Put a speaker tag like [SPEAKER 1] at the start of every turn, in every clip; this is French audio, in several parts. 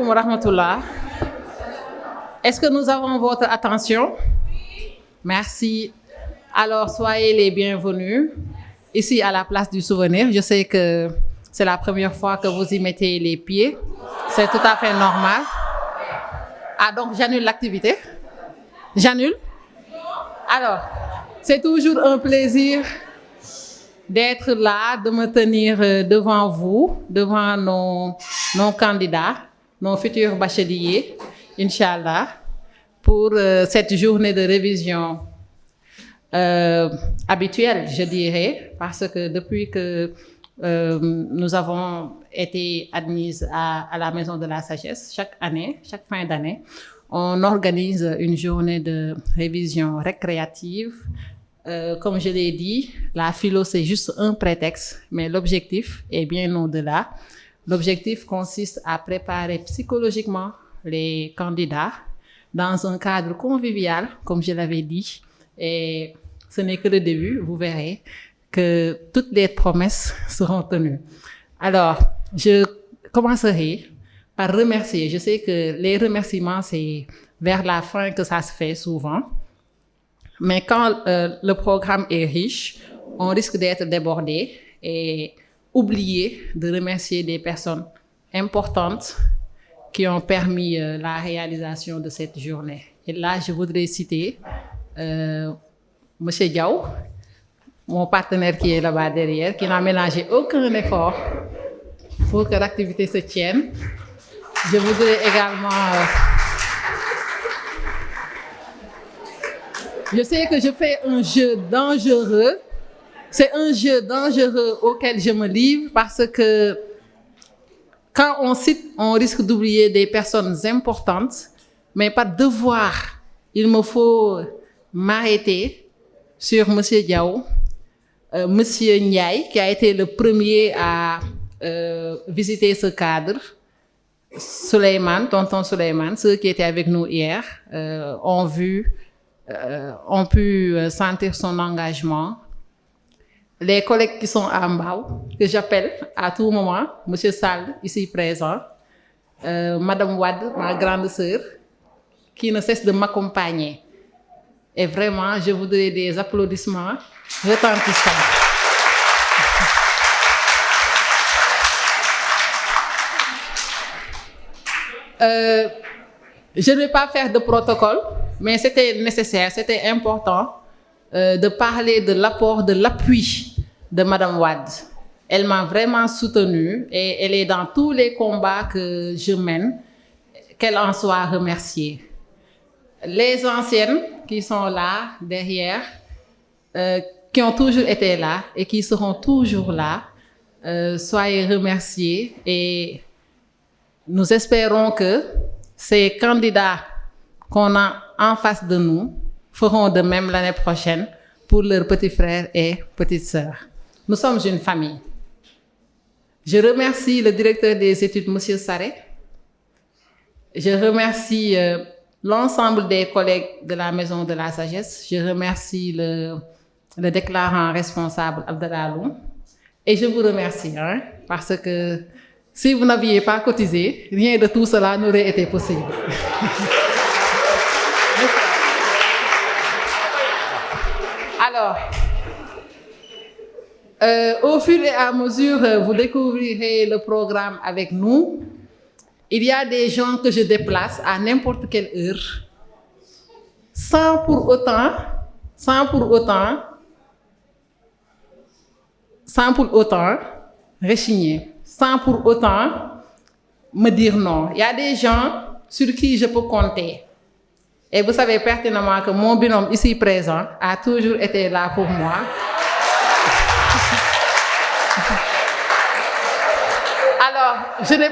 [SPEAKER 1] wa rahmatullah. Est-ce que nous avons votre attention? Merci. Alors, soyez les bienvenus ici à la place du souvenir. Je sais que c'est la première fois que vous y mettez les pieds. C'est tout à fait normal. Ah, donc j'annule l'activité. J'annule. Alors, c'est toujours un plaisir d'être là, de me tenir devant vous, devant nos candidats, nos futurs bacheliers, Inch'Allah, pour cette journée de révision habituelle, je dirais, parce que depuis que nous avons été admises à la Maison de la Sagesse, chaque année, chaque fin d'année, on organise une journée de révision récréative. Comme je l'ai dit, la philo, c'est juste un prétexte, mais l'objectif est bien au-delà. L'objectif consiste à préparer psychologiquement les candidats dans un cadre convivial, comme je l'avais dit. Et ce n'est que le début, vous verrez que toutes les promesses seront tenues. Alors, je commencerai par remercier. Je sais que les remerciements, c'est vers la fin que ça se fait souvent. Mais quand le programme est riche, on risque d'être débordé et oublier de remercier des personnes importantes qui ont permis la réalisation de cette journée. Et là, je voudrais citer Monsieur Diaw, mon partenaire qui est là-bas derrière, qui n'a ménagé aucun effort pour que l'activité se tienne. Je voudrais également... Je sais que je fais un jeu dangereux. C'est un jeu dangereux auquel je me livre parce que quand on cite, on risque d'oublier des personnes importantes, mais par devoir, il me faut m'arrêter sur Monsieur Diaw, Monsieur Ndiaye, qui a été le premier à visiter ce cadre, tonton Souleymane, ceux qui étaient avec nous hier, ont pu sentir son engagement. Les collègues qui sont en bas, que j'appelle à tout moment, Monsieur Sall, ici présent, Madame Wade, ma grande sœur, qui ne cesse de m'accompagner. Et vraiment, je voudrais des applaudissements retentissants. Je ne vais pas faire de protocole, mais c'était nécessaire, c'était important de parler de l'apport, de l'appui de Madame Wade. Elle m'a vraiment soutenue et elle est dans tous les combats que je mène, qu'elle en soit remerciée. Les anciennes qui sont là, derrière, qui ont toujours été là et qui seront toujours là, soyez remerciées et nous espérons que ces candidats qu'on a en face de nous feront de même l'année prochaine pour leurs petits frères et petites sœurs. Nous sommes une famille. Je remercie le directeur des études, M. Sarré. Je remercie l'ensemble des collègues de la Maison de la Sagesse. Je remercie le déclarant responsable, Abdallah Loum. Et je vous remercie, parce que si vous n'aviez pas cotisé, rien de tout cela n'aurait été possible. Alors, au fur et à mesure, vous découvrirez le programme avec nous. Il y a des gens que je déplace à n'importe quelle heure, sans pour autant rechigner, sans pour autant me dire non. Il y a des gens sur qui je peux compter. Et vous savez pertinemment que mon binôme ici présent a toujours été là pour moi. Alors, je n'ai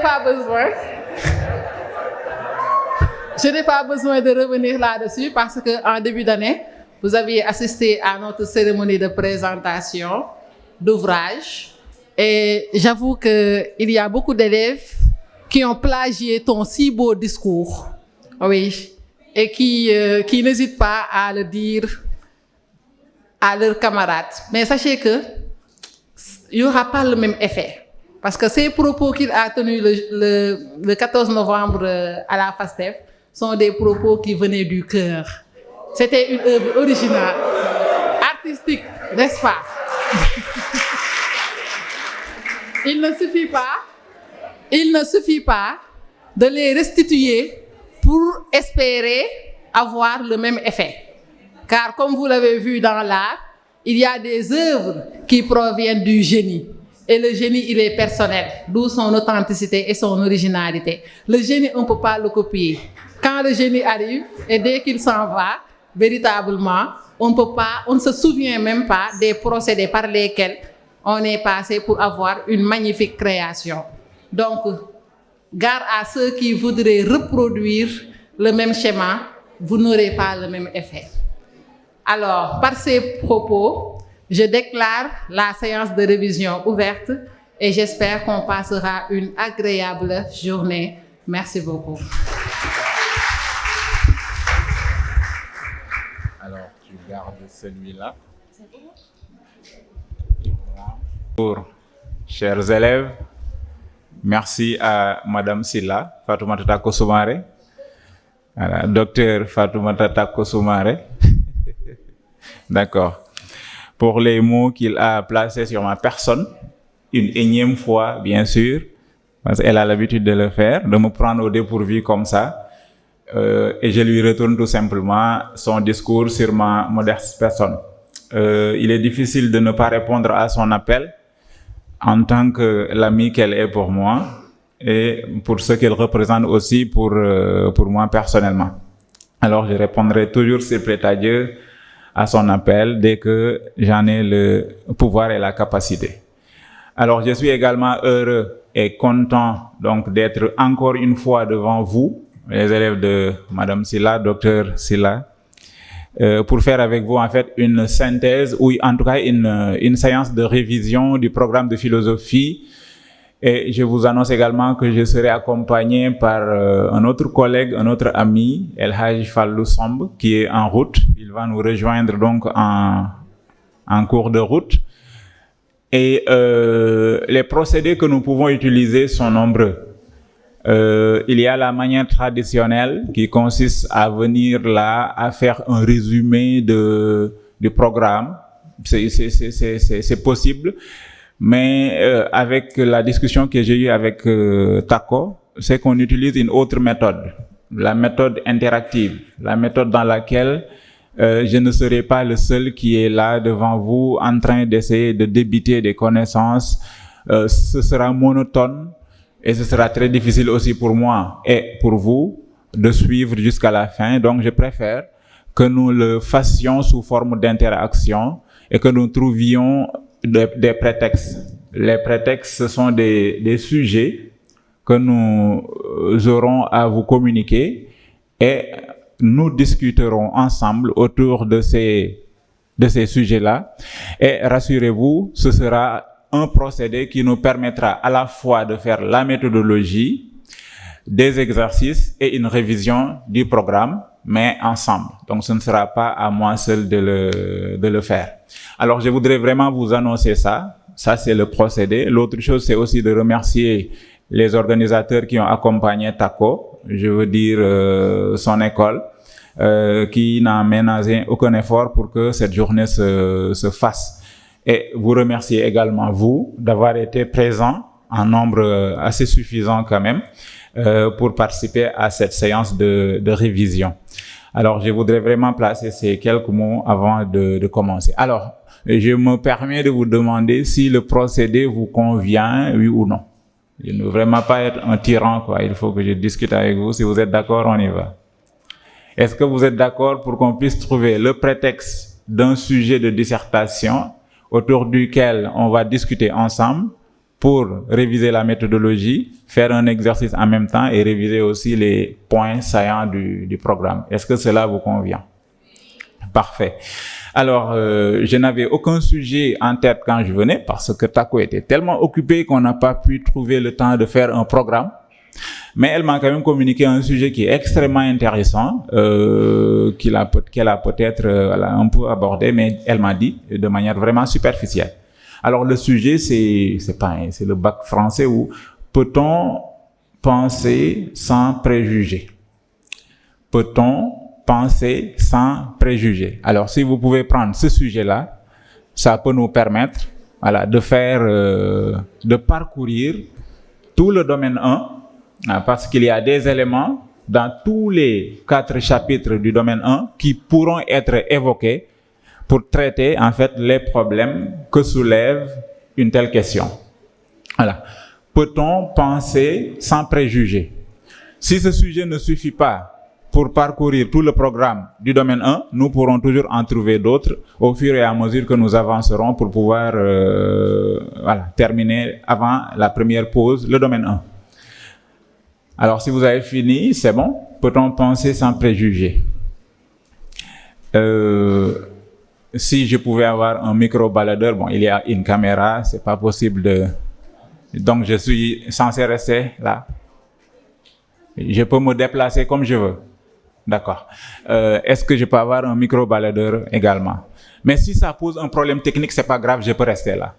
[SPEAKER 1] pas besoin de revenir là-dessus parce qu'en début d'année, vous aviez assisté à notre cérémonie de présentation d'ouvrage. Et j'avoue qu'il y a beaucoup d'élèves qui ont plagié ton si beau discours. Oui. Et qui n'hésitent pas à le dire à leurs camarades. Mais sachez qu'il n'y aura pas le même effet. Parce que ces propos qu'il a tenus le 14 novembre à la FASTEF sont des propos qui venaient du cœur. C'était une œuvre originale, artistique, n'est-ce pas? Il ne suffit pas de les restituer pour espérer avoir le même effet. Car comme vous l'avez vu dans l'art, il y a des œuvres qui proviennent du génie. Et le génie, il est personnel, d'où son authenticité et son originalité. Le génie, on ne peut pas le copier. Quand le génie arrive et dès qu'il s'en va, véritablement, on ne se souvient même pas des procédés par lesquels on est passé pour avoir une magnifique création. Donc, gare à ceux qui voudraient reproduire le même schéma, vous n'aurez pas le même effet. Alors, par ces propos, je déclare la séance de révision ouverte et j'espère qu'on passera une agréable journée. Merci beaucoup.
[SPEAKER 2] Alors, tu gardes celui-là. Pour chers élèves, merci à Madame Silla, Fatoumata Tako Soumaré, à la docteure Fatoumata Tako Soumaré. D'accord. Pour les mots qu'il a placés sur ma personne, une énième fois, bien sûr, parce qu'elle a l'habitude de le faire, de me prendre au dépourvu comme ça, et je lui retourne tout simplement son discours sur ma modeste personne. Il est difficile de ne pas répondre à son appel en tant que l'amie qu'elle est pour moi et pour ce qu'elle représente aussi pour moi personnellement. Alors je répondrai toujours, s'il plaît à Dieu, à son appel dès que j'en ai le pouvoir et la capacité. Alors, je suis également heureux et content donc d'être encore une fois devant vous, les élèves de Madame Silla, Docteur Silla, pour faire avec vous en fait une synthèse ou en tout cas une séance de révision du programme de philosophie. Et je vous annonce également que je serai accompagné par un autre collègue, un autre ami, El Haj Fallou Samb, qui est en route. Il va nous rejoindre donc en cours de route. Et les procédés que nous pouvons utiliser sont nombreux. Il y a la manière traditionnelle qui consiste à venir là, à faire un résumé du programme. C'est possible. Mais avec la discussion que j'ai eue avec Tako, c'est qu'on utilise une autre méthode, la méthode interactive, la méthode dans laquelle je ne serai pas le seul qui est là devant vous en train d'essayer de débiter des connaissances. Ce sera monotone et ce sera très difficile aussi pour moi et pour vous de suivre jusqu'à la fin. Donc je préfère que nous le fassions sous forme d'interaction et que nous trouvions des prétextes. Les prétextes, ce sont des sujets que nous aurons à vous communiquer et nous discuterons ensemble autour de ces sujets-là. Et rassurez-vous, ce sera un procédé qui nous permettra à la fois de faire la méthodologie, des exercices et une révision du programme, mais ensemble. Donc, ce ne sera pas à moi seul de le faire. Alors, je voudrais vraiment vous annoncer ça. Ça, c'est le procédé. L'autre chose, c'est aussi de remercier les organisateurs qui ont accompagné Tako, je veux dire son école, qui n'a ménagé aucun effort pour que cette journée se fasse. Et vous remercier également, vous, d'avoir été présents en nombre assez suffisant quand même, pour participer à cette séance de révision. Alors, je voudrais vraiment placer ces quelques mots avant de commencer. Alors, je me permets de vous demander si le procédé vous convient, oui ou non. Je ne veux vraiment pas être un tyran, quoi. Il faut que je discute avec vous. Si vous êtes d'accord, on y va. Est-ce que vous êtes d'accord pour qu'on puisse trouver le prétexte d'un sujet de dissertation autour duquel on va discuter ensemble pour réviser la méthodologie, faire un exercice en même temps et réviser aussi les points saillants du programme. Est-ce que cela vous convient? Parfait. Alors, je n'avais aucun sujet en tête quand je venais parce que Tako était tellement occupé qu'on n'a pas pu trouver le temps de faire un programme. Mais elle m'a quand même communiqué un sujet qui est extrêmement intéressant, qu'elle a peut-être un peu abordé, mais elle m'a dit de manière vraiment superficielle. Alors le sujet, c'est le bac français où peut-on penser sans préjugés? Peut-on penser sans préjugés? Alors si vous pouvez prendre ce sujet-là, ça peut nous permettre, voilà, de parcourir tout le domaine 1, parce qu'il y a des éléments dans tous les 4 chapitres du domaine 1 qui pourront être évoqués pour traiter en fait les problèmes que soulève une telle question. Voilà. Peut-on penser sans préjugés? Si ce sujet ne suffit pas pour parcourir tout le programme du domaine 1, nous pourrons toujours en trouver d'autres au fur et à mesure que nous avancerons pour pouvoir terminer avant la première pause, le domaine 1. Alors, si vous avez fini, c'est bon. Peut-on penser sans préjugés? Si je pouvais avoir un micro-baladeur, bon, il y a une caméra, c'est pas possible de... Donc, je suis censé rester là. Je peux me déplacer comme je veux. D'accord. Est-ce que je peux avoir un micro-baladeur également? Mais si ça pose un problème technique, c'est pas grave, je peux rester là.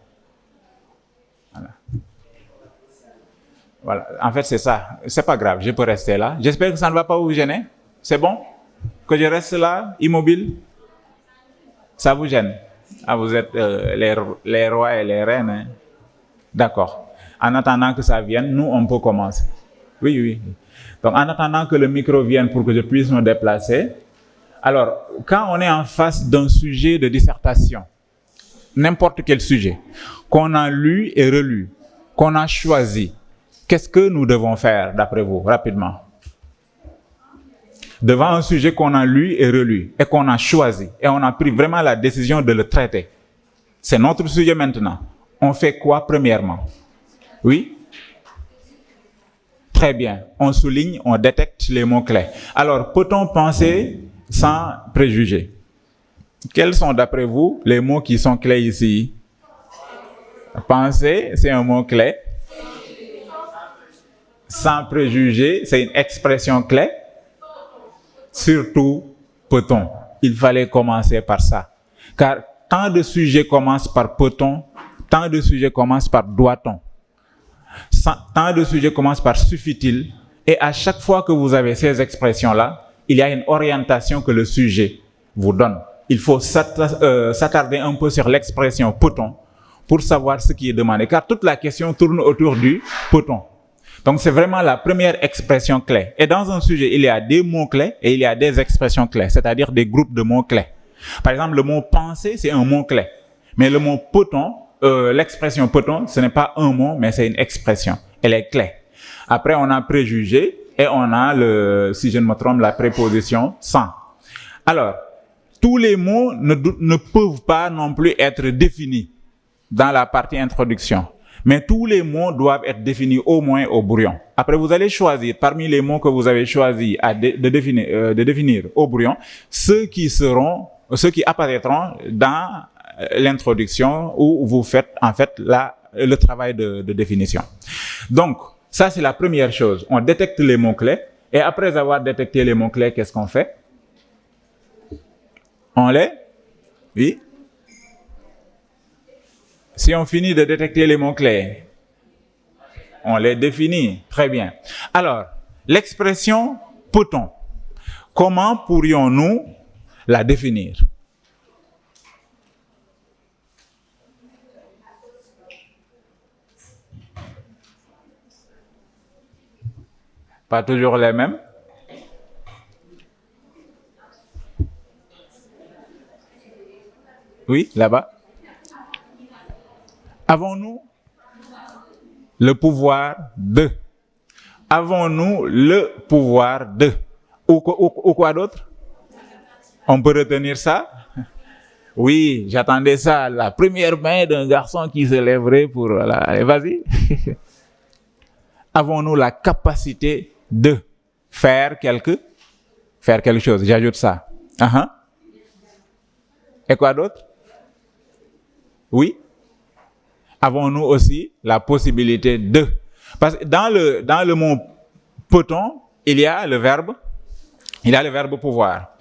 [SPEAKER 2] Voilà. En fait, c'est ça. C'est pas grave, je peux rester là. J'espère que ça ne va pas vous gêner. C'est bon? Que je reste là, immobile? Ça vous gêne? Ah, vous êtes les rois et les reines, hein? D'accord. En attendant que ça vienne, nous, on peut commencer. Oui, oui. Donc, en attendant que le micro vienne pour que je puisse me déplacer, alors, quand on est en face d'un sujet de dissertation, n'importe quel sujet, qu'on a lu et relu, qu'on a choisi, qu'est-ce que nous devons faire, d'après vous, rapidement? Devant un sujet qu'on a lu et relu, et qu'on a choisi, et on a pris vraiment la décision de le traiter. C'est notre sujet maintenant. On fait quoi, premièrement? Oui? Très bien. On souligne, on détecte les mots-clés. Alors, peut-on penser sans préjugés? Quels sont, d'après vous, les mots qui sont clés ici? Penser, c'est un mot clé. Sans préjugés, c'est une expression clé. Surtout, peut-on. Il fallait commencer par ça. Car tant de sujets commencent par peut-on, tant de sujets commencent par doit-on. Tant de sujets commencent par suffit-il. Et à chaque fois que vous avez ces expressions-là, il y a une orientation que le sujet vous donne. Il faut s'attarder un peu sur l'expression peut-on pour savoir ce qui est demandé. Car toute la question tourne autour du peut-on. Donc, c'est vraiment la première expression clé. Et dans un sujet, il y a des mots-clés et il y a des expressions clés, c'est-à-dire des groupes de mots-clés. Par exemple, le mot penser, c'est un mot-clé. Mais le mot peut-on, l'expression peut-on, ce n'est pas un mot, mais c'est une expression. Elle est clé. Après, on a préjugé et on a, si je ne me trompe, la préposition sans. Alors, tous les mots ne peuvent pas non plus être définis dans la partie introduction. Mais tous les mots doivent être définis au moins au brouillon. Après, vous allez choisir parmi les mots que vous avez choisis de définir au brouillon, ceux qui apparaîtront dans l'introduction où vous faites en fait le travail de définition. Donc, ça c'est la première chose. On détecte les mots-clés et après avoir détecté les mots-clés, qu'est-ce qu'on fait? Oui? Si on finit de détecter les mots-clés, on les définit. Très bien. Alors, l'expression peut-on, comment pourrions-nous la définir? Pas toujours les mêmes? Oui, là-bas. Avons-nous le pouvoir de? Avons-nous le pouvoir de? Ou quoi d'autre? On peut retenir ça? Oui, j'attendais ça, la première main d'un garçon qui se lèverait pour... Voilà. Allez, vas-y. Avons-nous la capacité de faire quelque chose? J'ajoute ça. Et quoi d'autre? Oui? Avons-nous aussi la possibilité de? Parce que dans le mot peut-on, il y a le verbe pouvoir.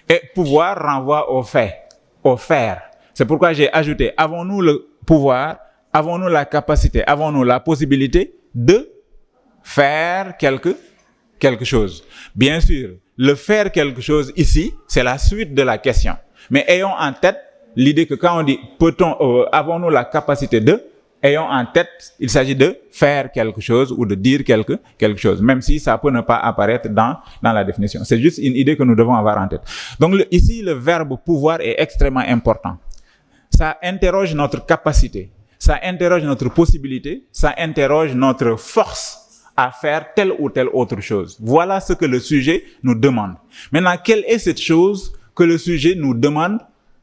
[SPEAKER 2] Et pouvoir renvoie au fait, au faire. C'est pourquoi j'ai ajouté, avons-nous le pouvoir, avons-nous la capacité, avons-nous la possibilité de faire quelque chose. Bien sûr, le faire quelque chose ici, c'est la suite de la question. Mais ayons en tête l'idée que quand on dit avons-nous la capacité de, ayons en tête, il s'agit de faire quelque chose ou de dire quelque chose, même si ça peut ne pas apparaître dans la définition. C'est juste une idée que nous devons avoir en tête. Donc ici, le verbe pouvoir est extrêmement important. Ça interroge notre capacité, ça interroge notre possibilité, ça interroge notre force à faire telle ou telle autre chose. Voilà ce que le sujet nous demande. Maintenant, quelle est cette chose que le sujet nous demande,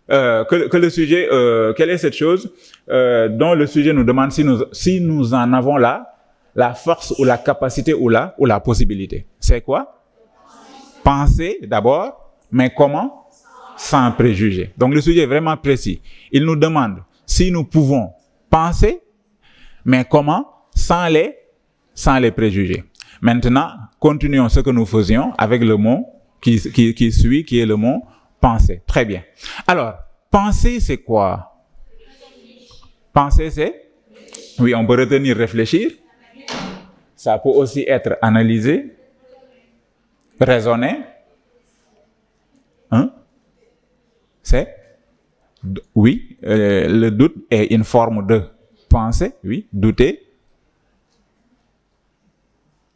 [SPEAKER 2] quelle est cette chose dont le sujet nous demande si nous en avons la force ou la capacité ou la possibilité. C'est quoi? Penser d'abord, mais comment? Sans préjugés. Donc le sujet est vraiment précis. Il nous demande si nous pouvons penser, mais comment? Sans les préjugés. Maintenant, continuons ce que nous faisions avec le mot qui suit, qui est le mot penser. Très bien. Alors, penser, c'est quoi? Penser, c'est? Oui, on peut retenir réfléchir. Ça peut aussi être analyser, raisonner. Hein? C'est? Oui, le doute est une forme de penser. Oui, douter.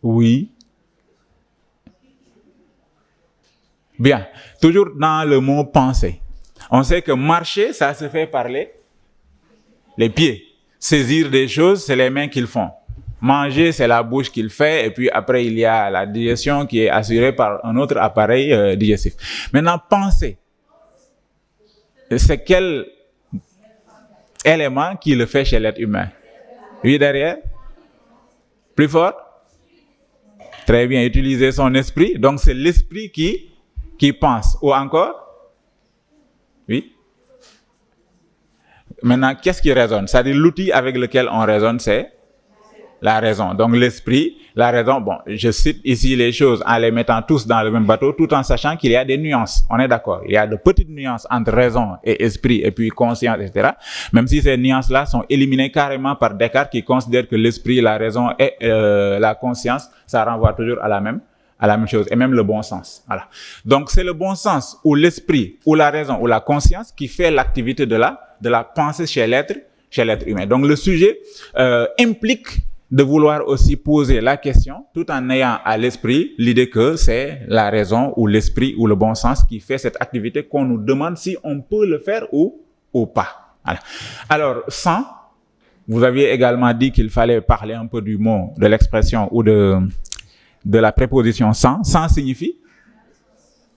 [SPEAKER 2] Oui. Bien. Toujours dans le mot penser. On sait que marcher, ça se fait par les pieds. Saisir des choses, c'est les mains qui le font. Manger, c'est la bouche qui le fait. Et puis après, il y a la digestion qui est assurée par un autre appareil digestif. Maintenant, penser. C'est quel élément qui le fait chez l'être humain? Oui, derrière? Plus fort? Très bien, utiliser son esprit. Donc, c'est l'esprit qui pense. Ou encore? Oui. Maintenant, qu'est-ce qui raisonne? C'est-à-dire, l'outil avec lequel on raisonne, c'est la raison. Donc, l'esprit, la raison. Bon, je cite ici les choses en les mettant tous dans le même bateau, tout en sachant qu'il y a des nuances. On est d'accord. Il y a de petites nuances entre raison et esprit, et puis conscience, etc. Même si ces nuances-là sont éliminées carrément par Descartes, qui considère que l'esprit, la raison et la conscience, ça renvoie toujours à la même chose, et même le bon sens. Voilà. Donc, c'est le bon sens, ou l'esprit, ou la raison, ou la conscience qui fait l'activité de la pensée chez l'être humain. Donc, le sujet implique de vouloir aussi poser la question, tout en ayant à l'esprit l'idée que c'est la raison, ou l'esprit, ou le bon sens qui fait cette activité qu'on nous demande si on peut le faire ou pas. Voilà. Alors, sans, vous aviez également dit qu'il fallait parler un peu du mot, de l'expression, ou de la préposition sans. Sans signifie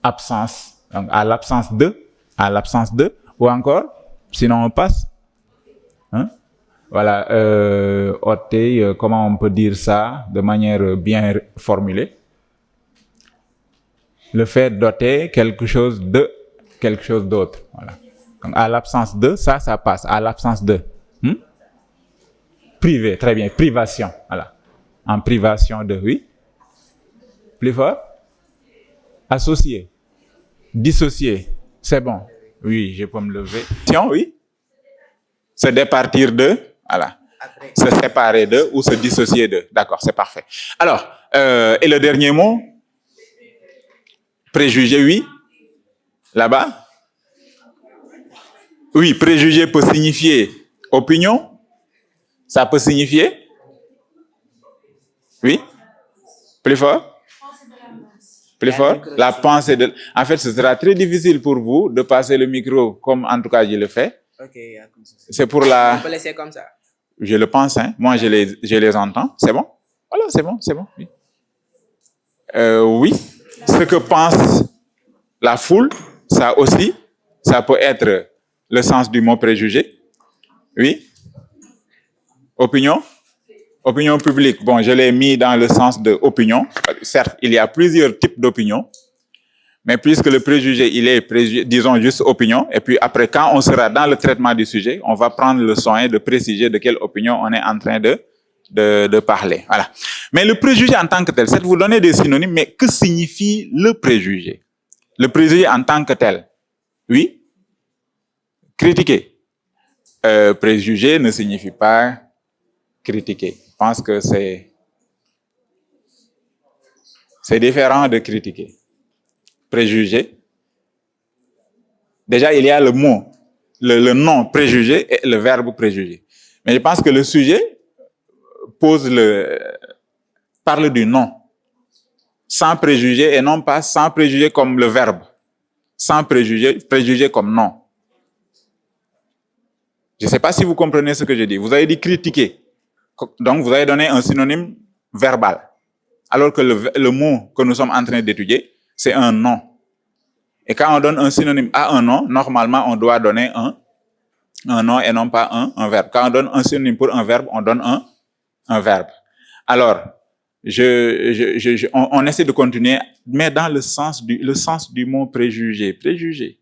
[SPEAKER 2] absence. Donc, à l'absence de, ou encore, sinon on passe. Hein? Voilà, ôter, comment on peut dire ça de manière bien formulée? Le fait d'ôter quelque chose d'autre. Voilà. Donc, à l'absence de, ça passe. À l'absence de. Privé, très bien, privation. Voilà. En privation de, oui. Plus fort? Associé. Dissocié. C'est bon. Oui, je peux me lever. Tiens, oui. Se départir de. Voilà. Après. Se séparer de ou se dissocier de. D'accord, c'est parfait. Alors, et le dernier mot? Préjugé, oui. Là-bas? Oui, préjugé peut signifier opinion. Ça peut signifier? Oui. Plus fort? Plus fort? La pensée de... En fait, ce sera très difficile pour vous de passer le micro comme en tout cas je le fais.
[SPEAKER 3] Ok, comme ça.
[SPEAKER 2] C'est pour la...
[SPEAKER 3] On peut laisser comme ça.
[SPEAKER 2] Je le pense, hein. Moi, je les entends. C'est bon? Voilà, c'est bon. Oui. Oui. Ce que pense la foule, ça aussi, ça peut être le sens du mot préjugé. Oui. Opinion? Opinion publique. Bon, je l'ai mis dans le sens de opinion. Certes, il y a plusieurs types d'opinions. Mais puisque le préjugé, il est, disons, juste opinion, et puis après, quand on sera dans le traitement du sujet, on va prendre le soin de préciser de quelle opinion on est en train de parler. Voilà. Mais le préjugé en tant que tel, c'est de vous donner des synonymes, mais que signifie le préjugé? Le préjugé en tant que tel? Oui? Critiquer. préjuger ne signifie pas critiquer. Je pense que c'est différent de critiquer. Préjuger. Déjà, il y a le mot, le nom préjugé et le verbe préjuger. Mais je pense que le sujet parle du nom. Sans préjuger et non pas sans préjuger comme le verbe. Sans préjuger comme nom. Je ne sais pas si vous comprenez ce que je dis. Vous avez dit critiquer. Donc, vous avez donné un synonyme verbal. Alors que le mot que nous sommes en train d'étudier, c'est un nom. Et quand on donne un synonyme à un nom, normalement, on doit donner un nom et non pas un verbe. Quand on donne un synonyme pour un verbe, on donne un verbe. Alors, on essaie de continuer, mais dans le sens du mot préjugé. Préjugé.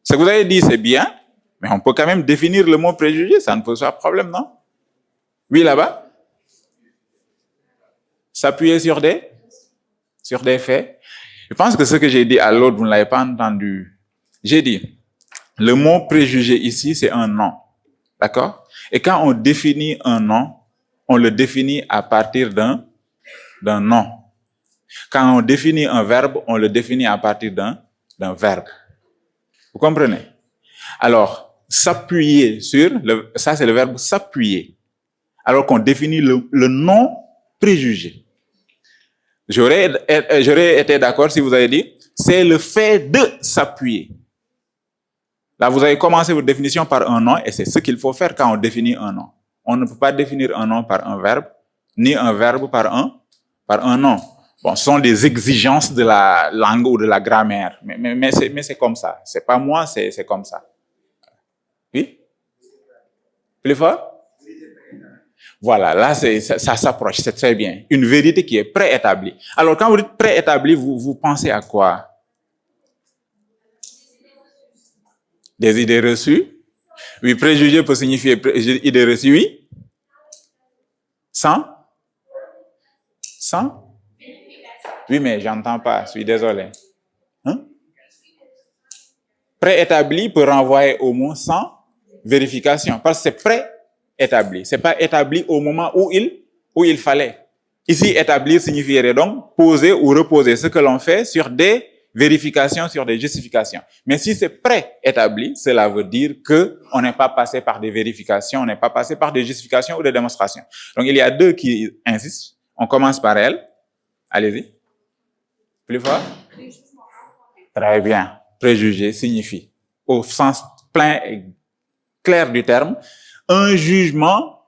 [SPEAKER 2] Ce que vous avez dit, c'est bien, mais on peut quand même définir le mot préjugé, ça ne pose pas de problème, non? Oui, là-bas? S'appuyer sur des faits. Je pense que ce que j'ai dit à l'autre, vous ne l'avez pas entendu. J'ai dit, le mot préjugé ici, c'est un nom. D'accord? Et quand on définit un nom, on le définit à partir d'un nom. Quand on définit un verbe, on le définit à partir d'un verbe. Vous comprenez? Alors, s'appuyer sur, ça c'est le verbe s'appuyer. Alors qu'on définit le nom préjugé. J'aurais été d'accord si vous avez dit, c'est le fait de s'appuyer. Là, vous avez commencé votre définition par un nom et c'est ce qu'il faut faire quand on définit un nom. On ne peut pas définir un nom par un verbe, ni un verbe par un nom. Bon, ce sont des exigences de la langue ou de la grammaire, mais c'est comme ça. C'est pas moi, c'est comme ça. Oui? Plus fort? Voilà, là, ça s'approche, c'est très bien. Une vérité qui est préétablie. Alors, quand vous dites préétablie, vous pensez à quoi? Des idées reçues? Oui, préjugé peut signifier idée reçue, oui? Sans? Oui, mais j'entends pas, je suis désolé. Hein? Préétabli peut renvoyer au mot sans vérification, parce que c'est préétabli. C'est pas établi au moment où il fallait. Ici, établir signifierait donc poser ou reposer ce que l'on fait sur des vérifications, sur des justifications. Mais si c'est préétabli, cela veut dire que on n'est pas passé par des vérifications, on n'est pas passé par des justifications ou des démonstrations. Donc, il y a deux qui insistent. On commence par elle. Allez-y. Plus fort. Très bien. Préjugé signifie, au sens plein et clair du terme, un jugement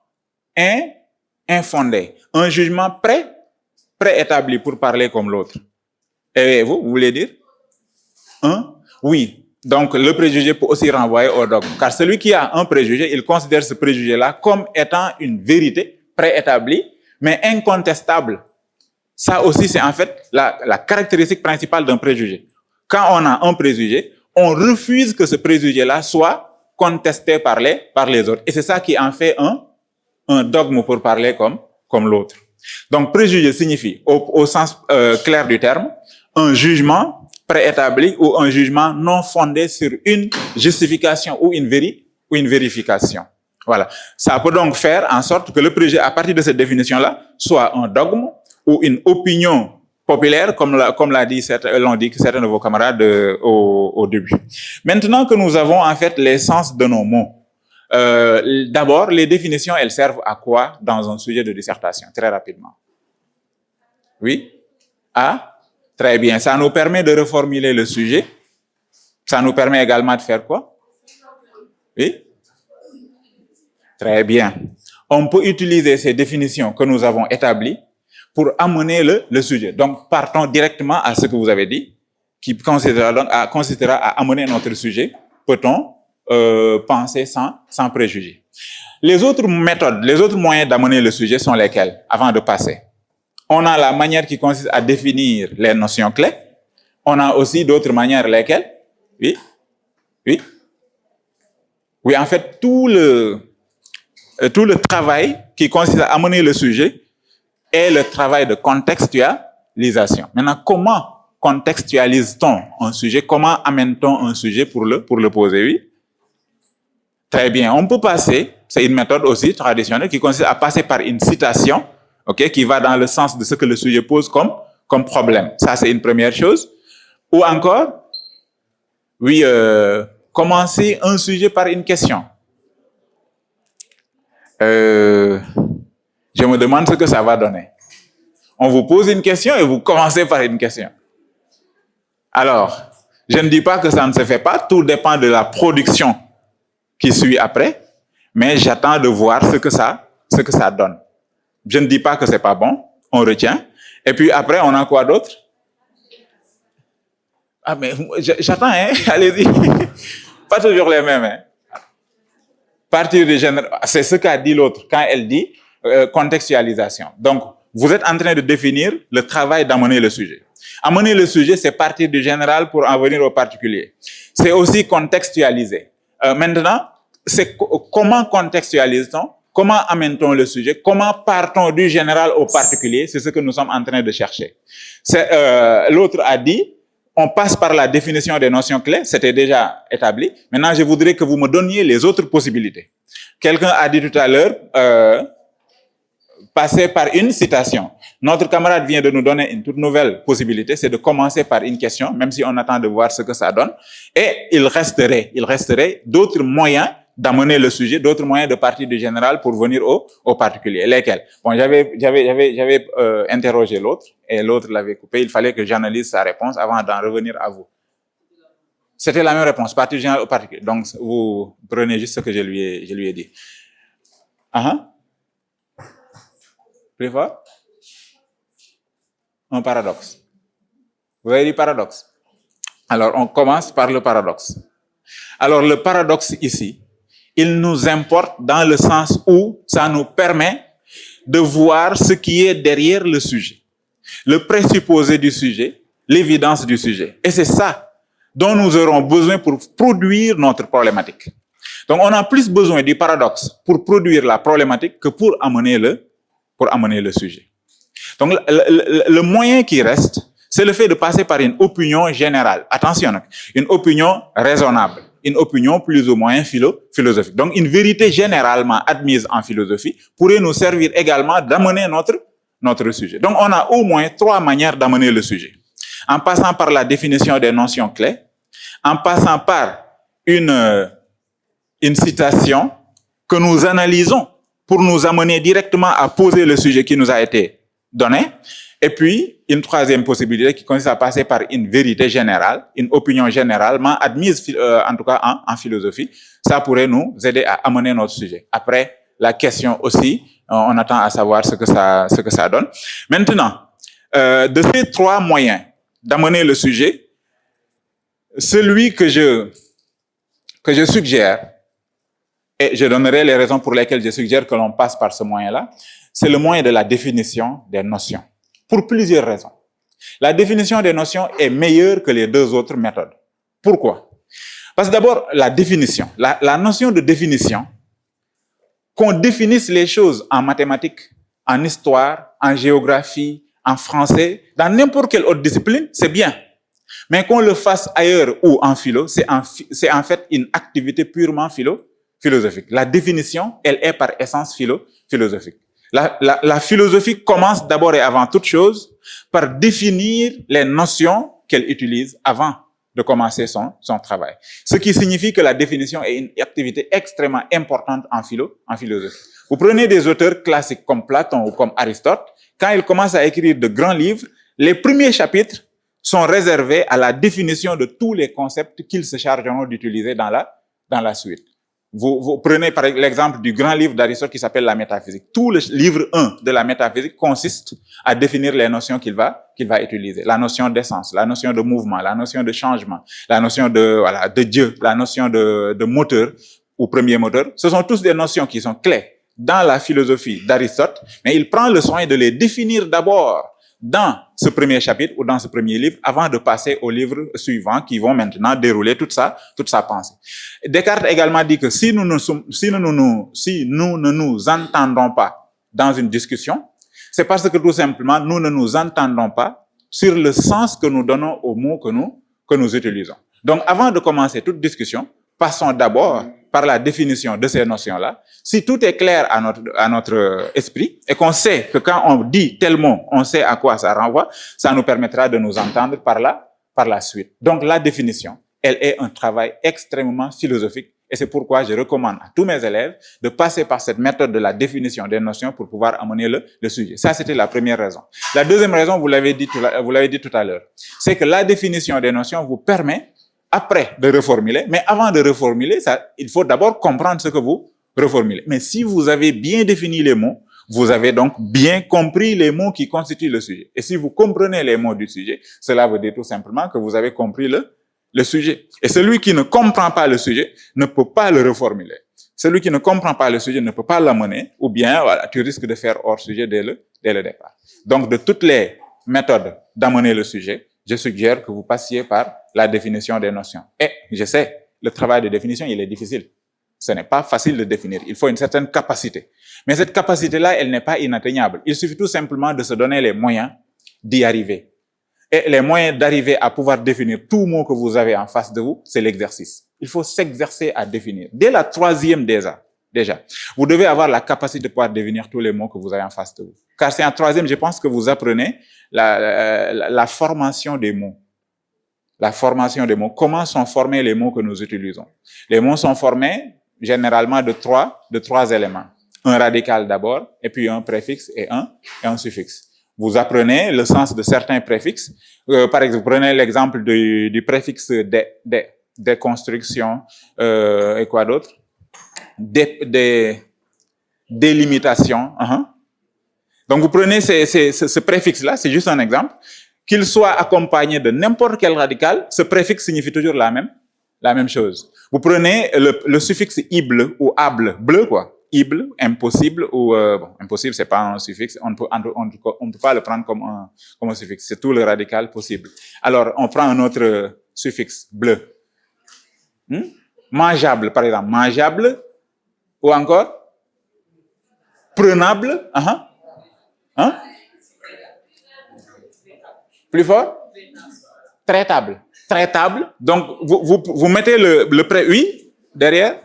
[SPEAKER 2] infondé. Un jugement préétabli pour parler comme l'autre. Et vous voulez dire? Oui. Donc, le préjugé peut aussi renvoyer au dogme. Car celui qui a un préjugé, il considère ce préjugé-là comme étant une vérité préétablie, mais incontestable. Ça aussi, c'est en fait la caractéristique principale d'un préjugé. Quand on a un préjugé, on refuse que ce préjugé-là soit contesté par les autres. Et c'est ça qui en fait un dogme pour parler comme l'autre. Donc, préjugé signifie, au sens clair du terme, un jugement préétabli ou un jugement non fondé sur une justification ou une vérification. Voilà. Ça peut donc faire en sorte que le préjugé, à partir de cette définition-là, soit un dogme ou une opinion populaire, comme l'ont dit certains de vos camarades au début. Maintenant que nous avons en fait l'essence de nos mots, d'abord, les définitions, elles servent à quoi dans un sujet de dissertation? Très rapidement. Oui? Très bien. Ça nous permet de reformuler le sujet. Ça nous permet également de faire quoi? Oui? Très bien. On peut utiliser ces définitions que nous avons établies pour amener le sujet. Donc, partons directement à ce que vous avez dit, qui consistera à amener notre sujet. Peut-on penser sans préjugés? Les autres méthodes, les autres moyens d'amener le sujet sont lesquels, avant de passer? On a la manière qui consiste à définir les notions clés. On a aussi d'autres manières, lesquelles? Oui? Oui? Oui, en fait, tout le travail qui consiste à amener le sujet est le travail de contextualisation. Maintenant, comment contextualise-t-on un sujet? Comment amène-t-on un sujet pour le poser? Oui? Très bien. On peut passer, c'est une méthode aussi traditionnelle qui consiste à passer par une citation, ok, qui va dans le sens de ce que le sujet pose comme problème. Ça, c'est une première chose. Ou encore, oui, commencer un sujet par une question. Je me demande ce que ça va donner. On vous pose une question et vous commencez par une question. Alors, je ne dis pas que ça ne se fait pas, tout dépend de la production qui suit après, mais j'attends de voir ce que ça donne. Je ne dis pas que c'est pas bon, on retient. Et puis après, on a quoi d'autre? Ah, mais j'attends, hein, allez-y. Pas toujours les mêmes, hein. Partir du général, c'est ce qu'a dit l'autre quand elle dit contextualisation. Donc, vous êtes en train de définir le travail d'amener le sujet. Amener le sujet, c'est partir du général pour en venir au particulier. C'est aussi contextualiser. Maintenant, c'est comment contextualise-t-on? Comment amène-t-on le sujet? Comment partons du général au particulier? C'est ce que nous sommes en train de chercher. L'autre a dit, on passe par la définition des notions clés, c'était déjà établi. Maintenant, je voudrais que vous me donniez les autres possibilités. Quelqu'un a dit tout à l'heure, passer par une citation. Notre camarade vient de nous donner une toute nouvelle possibilité, c'est de commencer par une question, même si on attend de voir ce que ça donne. Et il resterait d'autres moyens d'amener le sujet, d'autres moyens de partir du général pour venir au particulier. Lesquels? Bon, j'avais interrogé l'autre et l'autre l'avait coupé. Il fallait que j'analyse sa réponse avant d'en revenir à vous. C'était la même réponse, partir du général au particulier. Donc, vous prenez juste ce que je lui ai dit. Plus fort? Un paradoxe. Vous avez dit paradoxe? Alors, on commence par le paradoxe. Alors, le paradoxe ici, il nous importe dans le sens où ça nous permet de voir ce qui est derrière le sujet, le présupposé du sujet, l'évidence du sujet. Et c'est ça dont nous aurons besoin pour produire notre problématique. Donc, on a plus besoin du paradoxe pour produire la problématique que pour amener le sujet. Donc, le moyen qui reste, c'est le fait de passer par une opinion générale. Attention, une opinion raisonnable, une opinion plus ou moins philosophique. Donc, une vérité généralement admise en philosophie pourrait nous servir également d'amener notre sujet. Donc, on a au moins 3 manières d'amener le sujet. En passant par la définition des notions clés, en passant par une citation que nous analysons pour nous amener directement à poser le sujet qui nous a été donné. Et puis, une troisième possibilité qui consiste à passer par une vérité générale, une opinion généralement admise, en tout cas en philosophie. Ça pourrait nous aider à amener notre sujet. Après, la question aussi, on attend à savoir ce que ça donne. Maintenant, de ces 3 moyens d'amener le sujet, celui que je suggère, et je donnerai les raisons pour lesquelles je suggère que l'on passe par ce moyen-là, c'est le moyen de la définition des notions. Pour plusieurs raisons. La définition des notions est meilleure que les 2 autres méthodes. Pourquoi? Parce que d'abord, la définition. La notion de définition, qu'on définisse les choses en mathématiques, en histoire, en géographie, en français, dans n'importe quelle autre discipline, c'est bien. Mais qu'on le fasse ailleurs ou en philo, c'est en fait une activité purement philosophique. La définition, elle est par essence philosophique. La philosophie commence d'abord et avant toute chose par définir les notions qu'elle utilise avant de commencer son travail. Ce qui signifie que la définition est une activité extrêmement importante en philosophie. Vous prenez des auteurs classiques comme Platon ou comme Aristote, quand ils commencent à écrire de grands livres, les premiers chapitres sont réservés à la définition de tous les concepts qu'ils se chargeront d'utiliser dans la suite. Vous prenez par l'exemple du grand livre d'Aristote qui s'appelle la métaphysique. Tout le livre 1 de la métaphysique consiste à définir les notions qu'il va utiliser. La notion d'essence, la notion de mouvement, la notion de changement, la notion de Dieu, la notion de moteur ou premier moteur. Ce sont tous des notions qui sont clés dans la philosophie d'Aristote, mais il prend le soin de les définir d'abord dans ce premier chapitre ou dans ce premier livre avant de passer aux livres suivants qui vont maintenant dérouler toute sa pensée. Descartes également dit que si nous ne nous entendons pas dans une discussion, c'est parce que tout simplement nous ne nous entendons pas sur le sens que nous donnons aux mots que nous utilisons. Donc avant de commencer toute discussion, passons d'abord par la définition de ces notions-là, si tout est clair à notre esprit et qu'on sait que quand on dit tel mot, on sait à quoi ça renvoie, ça nous permettra de nous entendre par la suite. Donc la définition, elle est un travail extrêmement philosophique et c'est pourquoi je recommande à tous mes élèves de passer par cette méthode de la définition des notions pour pouvoir amener le sujet. Ça, c'était la première raison. La deuxième raison, vous l'avez dit tout à l'heure, c'est que la définition des notions vous permet après de reformuler, mais avant de reformuler, il faut d'abord comprendre ce que vous reformulez. Mais si vous avez bien défini les mots, vous avez donc bien compris les mots qui constituent le sujet. Et si vous comprenez les mots du sujet, cela veut dire tout simplement que vous avez compris le sujet. Et celui qui ne comprend pas le sujet ne peut pas le reformuler. Celui qui ne comprend pas le sujet ne peut pas l'amener, ou bien voilà, tu risques de faire hors sujet dès le départ. Donc, de toutes les méthodes d'amener le sujet, je suggère que vous passiez par la définition des notions. Et je sais, le travail de définition, il est difficile. Ce n'est pas facile de définir. Il faut une certaine capacité. Mais cette capacité-là, elle n'est pas inatteignable. Il suffit tout simplement de se donner les moyens d'y arriver. Et les moyens d'arriver à pouvoir définir tout mot que vous avez en face de vous, c'est l'exercice. Il faut s'exercer à définir. Dès la troisième déjà, vous devez avoir la capacité de pouvoir définir tous les mots que vous avez en face de vous. Car c'est en troisième, je pense que vous apprenez la formation des mots. La formation des mots. Comment sont formés les mots que nous utilisons? Les mots sont formés généralement de trois éléments. Un radical d'abord, et puis un préfixe et un suffixe. Vous apprenez le sens de certains préfixes. Par exemple, prenez l'exemple du préfixe déconstruction et quoi d'autre? Délimitation. Donc, vous prenez ce préfixe-là, c'est juste un exemple. Qu'il soit accompagné de n'importe quel radical, ce préfixe signifie toujours la même chose. Vous prenez le suffixe ible ou able, bleu quoi. Ible, impossible ou impossible, c'est pas un suffixe. On ne peut pas le prendre comme un suffixe. C'est tout le radical possible. Alors, on prend un autre suffixe bleu. Mangeable, par exemple, mangeable ou encore prenable. Plus fort? Traitable. Traitable. Donc, vous mettez le oui derrière.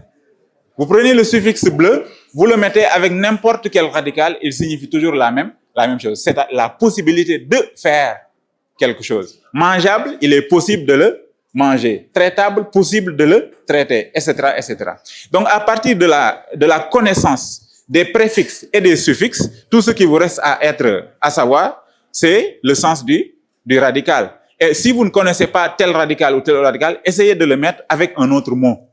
[SPEAKER 2] Vous prenez le suffixe bleu, vous le mettez avec n'importe quel radical, il signifie toujours la même chose. C'est la possibilité de faire quelque chose. Mangeable, il est possible de le manger. Traitable, possible de le traiter, etc., etc. Donc, à partir de la connaissance des préfixes et des suffixes, tout ce qui vous reste à savoir, c'est le sens du radical. Et si vous ne connaissez pas tel radical ou tel radical, essayez de le mettre avec un autre mot.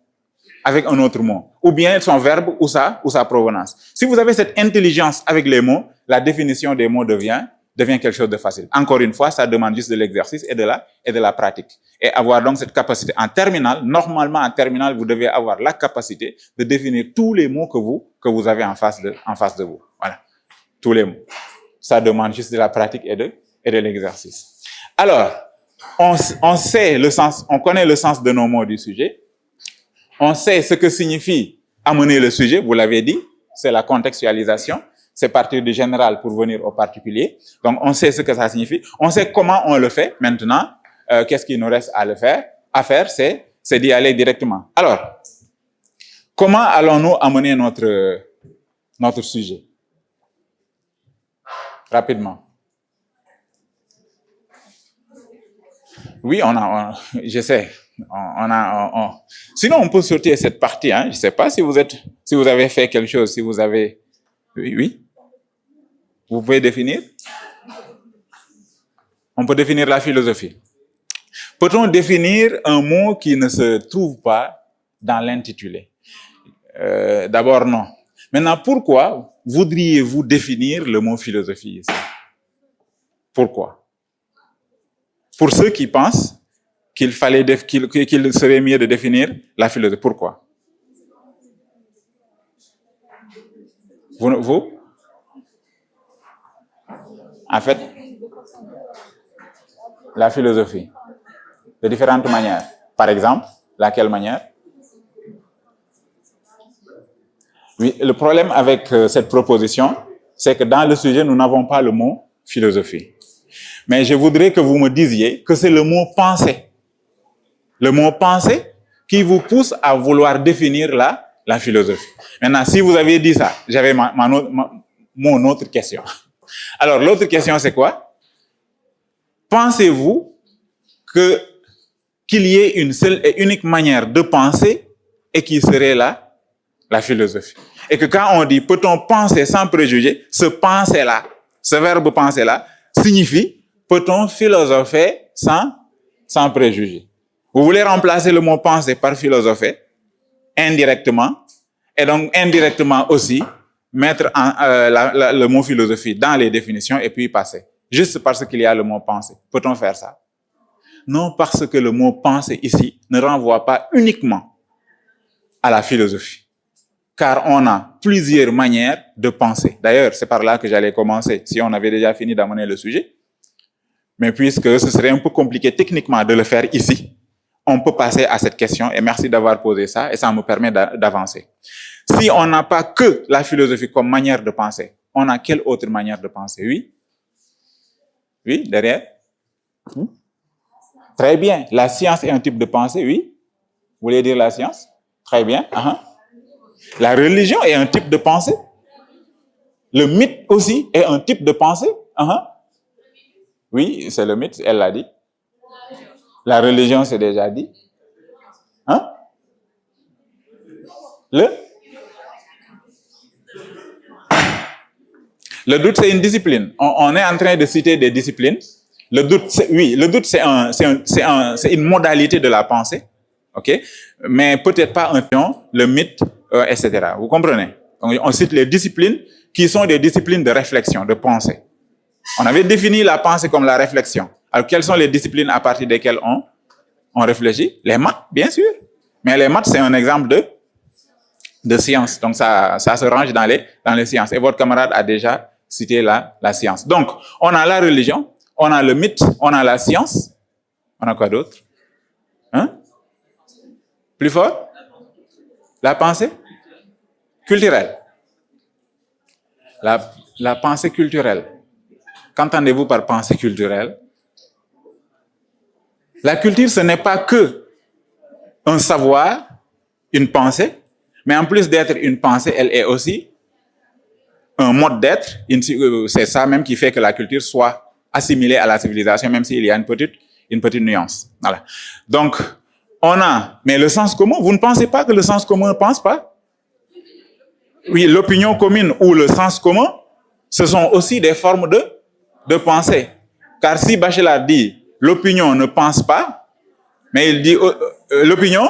[SPEAKER 2] Ou bien son verbe ou sa provenance. Si vous avez cette intelligence avec les mots, la définition des mots devient quelque chose de facile. Encore une fois, ça demande juste de l'exercice et de la pratique. Et avoir donc cette capacité en terminale, normalement en terminale, vous devez avoir la capacité de définir tous les mots que vous avez en face de vous. Voilà. Tous les mots. Ça demande juste de la pratique et de l'exercice. Alors, on sait le sens, on connaît le sens de nos mots du sujet. On sait ce que signifie amener le sujet, vous l'avez dit, c'est la contextualisation, c'est partir du général pour venir au particulier. Donc, on sait ce que ça signifie, on sait comment on le fait. Maintenant, qu'est-ce qu'il nous reste à faire, c'est d'y aller directement. Alors, comment allons-nous amener notre sujet? Rapidement. Oui, je sais. Sinon, on peut sortir cette partie. Je ne sais pas si vous avez fait quelque chose, si vous avez... Oui. Vous pouvez définir? On peut définir la philosophie. Peut-on définir un mot qui ne se trouve pas dans l'intitulé? D'abord, non. Maintenant, pourquoi voudriez-vous définir le mot philosophie ici? Pourquoi? Pour ceux qui pensent qu'il serait mieux de définir la philosophie. Pourquoi? Vous? En fait, la philosophie, de différentes manières. Par exemple, laquelle manière? Oui, le problème avec cette proposition, c'est que dans le sujet, nous n'avons pas le mot philosophie. Mais je voudrais que vous me disiez que c'est le mot pensée. Le mot pensée qui vous pousse à vouloir définir la philosophie. Maintenant, si vous aviez dit ça, j'avais mon autre question. Alors, l'autre question, c'est quoi? Pensez-vous qu'il y ait une seule et unique manière de penser et qui serait la philosophie? Et que quand on dit peut-on penser sans préjugés, ce penser-là, ce verbe penser-là, signifie peut-on philosopher sans préjugés? Vous voulez remplacer le mot penser par philosopher indirectement, et donc indirectement aussi mettre le mot philosophie dans les définitions et puis passer. Juste parce qu'il y a le mot penser. Peut-on faire ça? Non, parce que le mot penser ici ne renvoie pas uniquement à la philosophie. Car on a plusieurs manières de penser. D'ailleurs, c'est par là que j'allais commencer, si on avait déjà fini d'amener le sujet. Mais puisque ce serait un peu compliqué techniquement de le faire ici, on peut passer à cette question, et merci d'avoir posé ça, et ça me permet d'avancer. Si on n'a pas que la philosophie comme manière de penser, on a quelle autre manière de penser? Oui? Oui, derrière? Très bien. La science est un type de pensée, oui? Vous voulez dire la science? Très bien. La religion est un type de pensée. Le mythe aussi est un type de pensée. Oui, c'est le mythe, elle l'a dit. La religion, c'est déjà dit. Le doute, c'est une discipline. On est en train de citer des disciplines. Le doute, c'est une modalité de la pensée. OK? Mais peut-être pas un pion, le mythe, etc. Vous comprenez? Donc, on cite les disciplines qui sont des disciplines de réflexion, de pensée. On avait défini la pensée comme la réflexion. Alors, quelles sont les disciplines à partir desquelles on réfléchit? Les maths, bien sûr. Mais les maths, c'est un exemple de science. Donc, ça se range dans les sciences. Et votre camarade a déjà cité la science. Donc, on a la religion, on a le mythe, on a la science. On a quoi d'autre? Plus fort? La pensée culturelle. La pensée culturelle. Qu'entendez-vous par pensée culturelle? La culture, ce n'est pas que un savoir, une pensée, mais en plus d'être une pensée, elle est aussi un mode d'être. C'est ça même qui fait que la culture soit assimilée à la civilisation, même s'il y a une petite nuance. Voilà. Donc, mais le sens commun, vous ne pensez pas que le sens commun ne pense pas? Oui, l'opinion commune ou le sens commun, ce sont aussi des formes de pensée. Car si Bachelard dit l'opinion ne pense pas, mais il dit l'opinion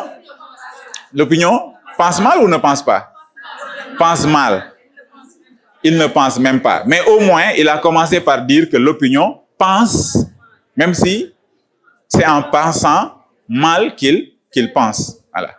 [SPEAKER 2] pense mal ou ne pense pas? Pense mal. Il ne pense même pas. Mais au moins, il a commencé par dire que l'opinion pense, même si c'est en pensant mal qu'il pense. Voilà.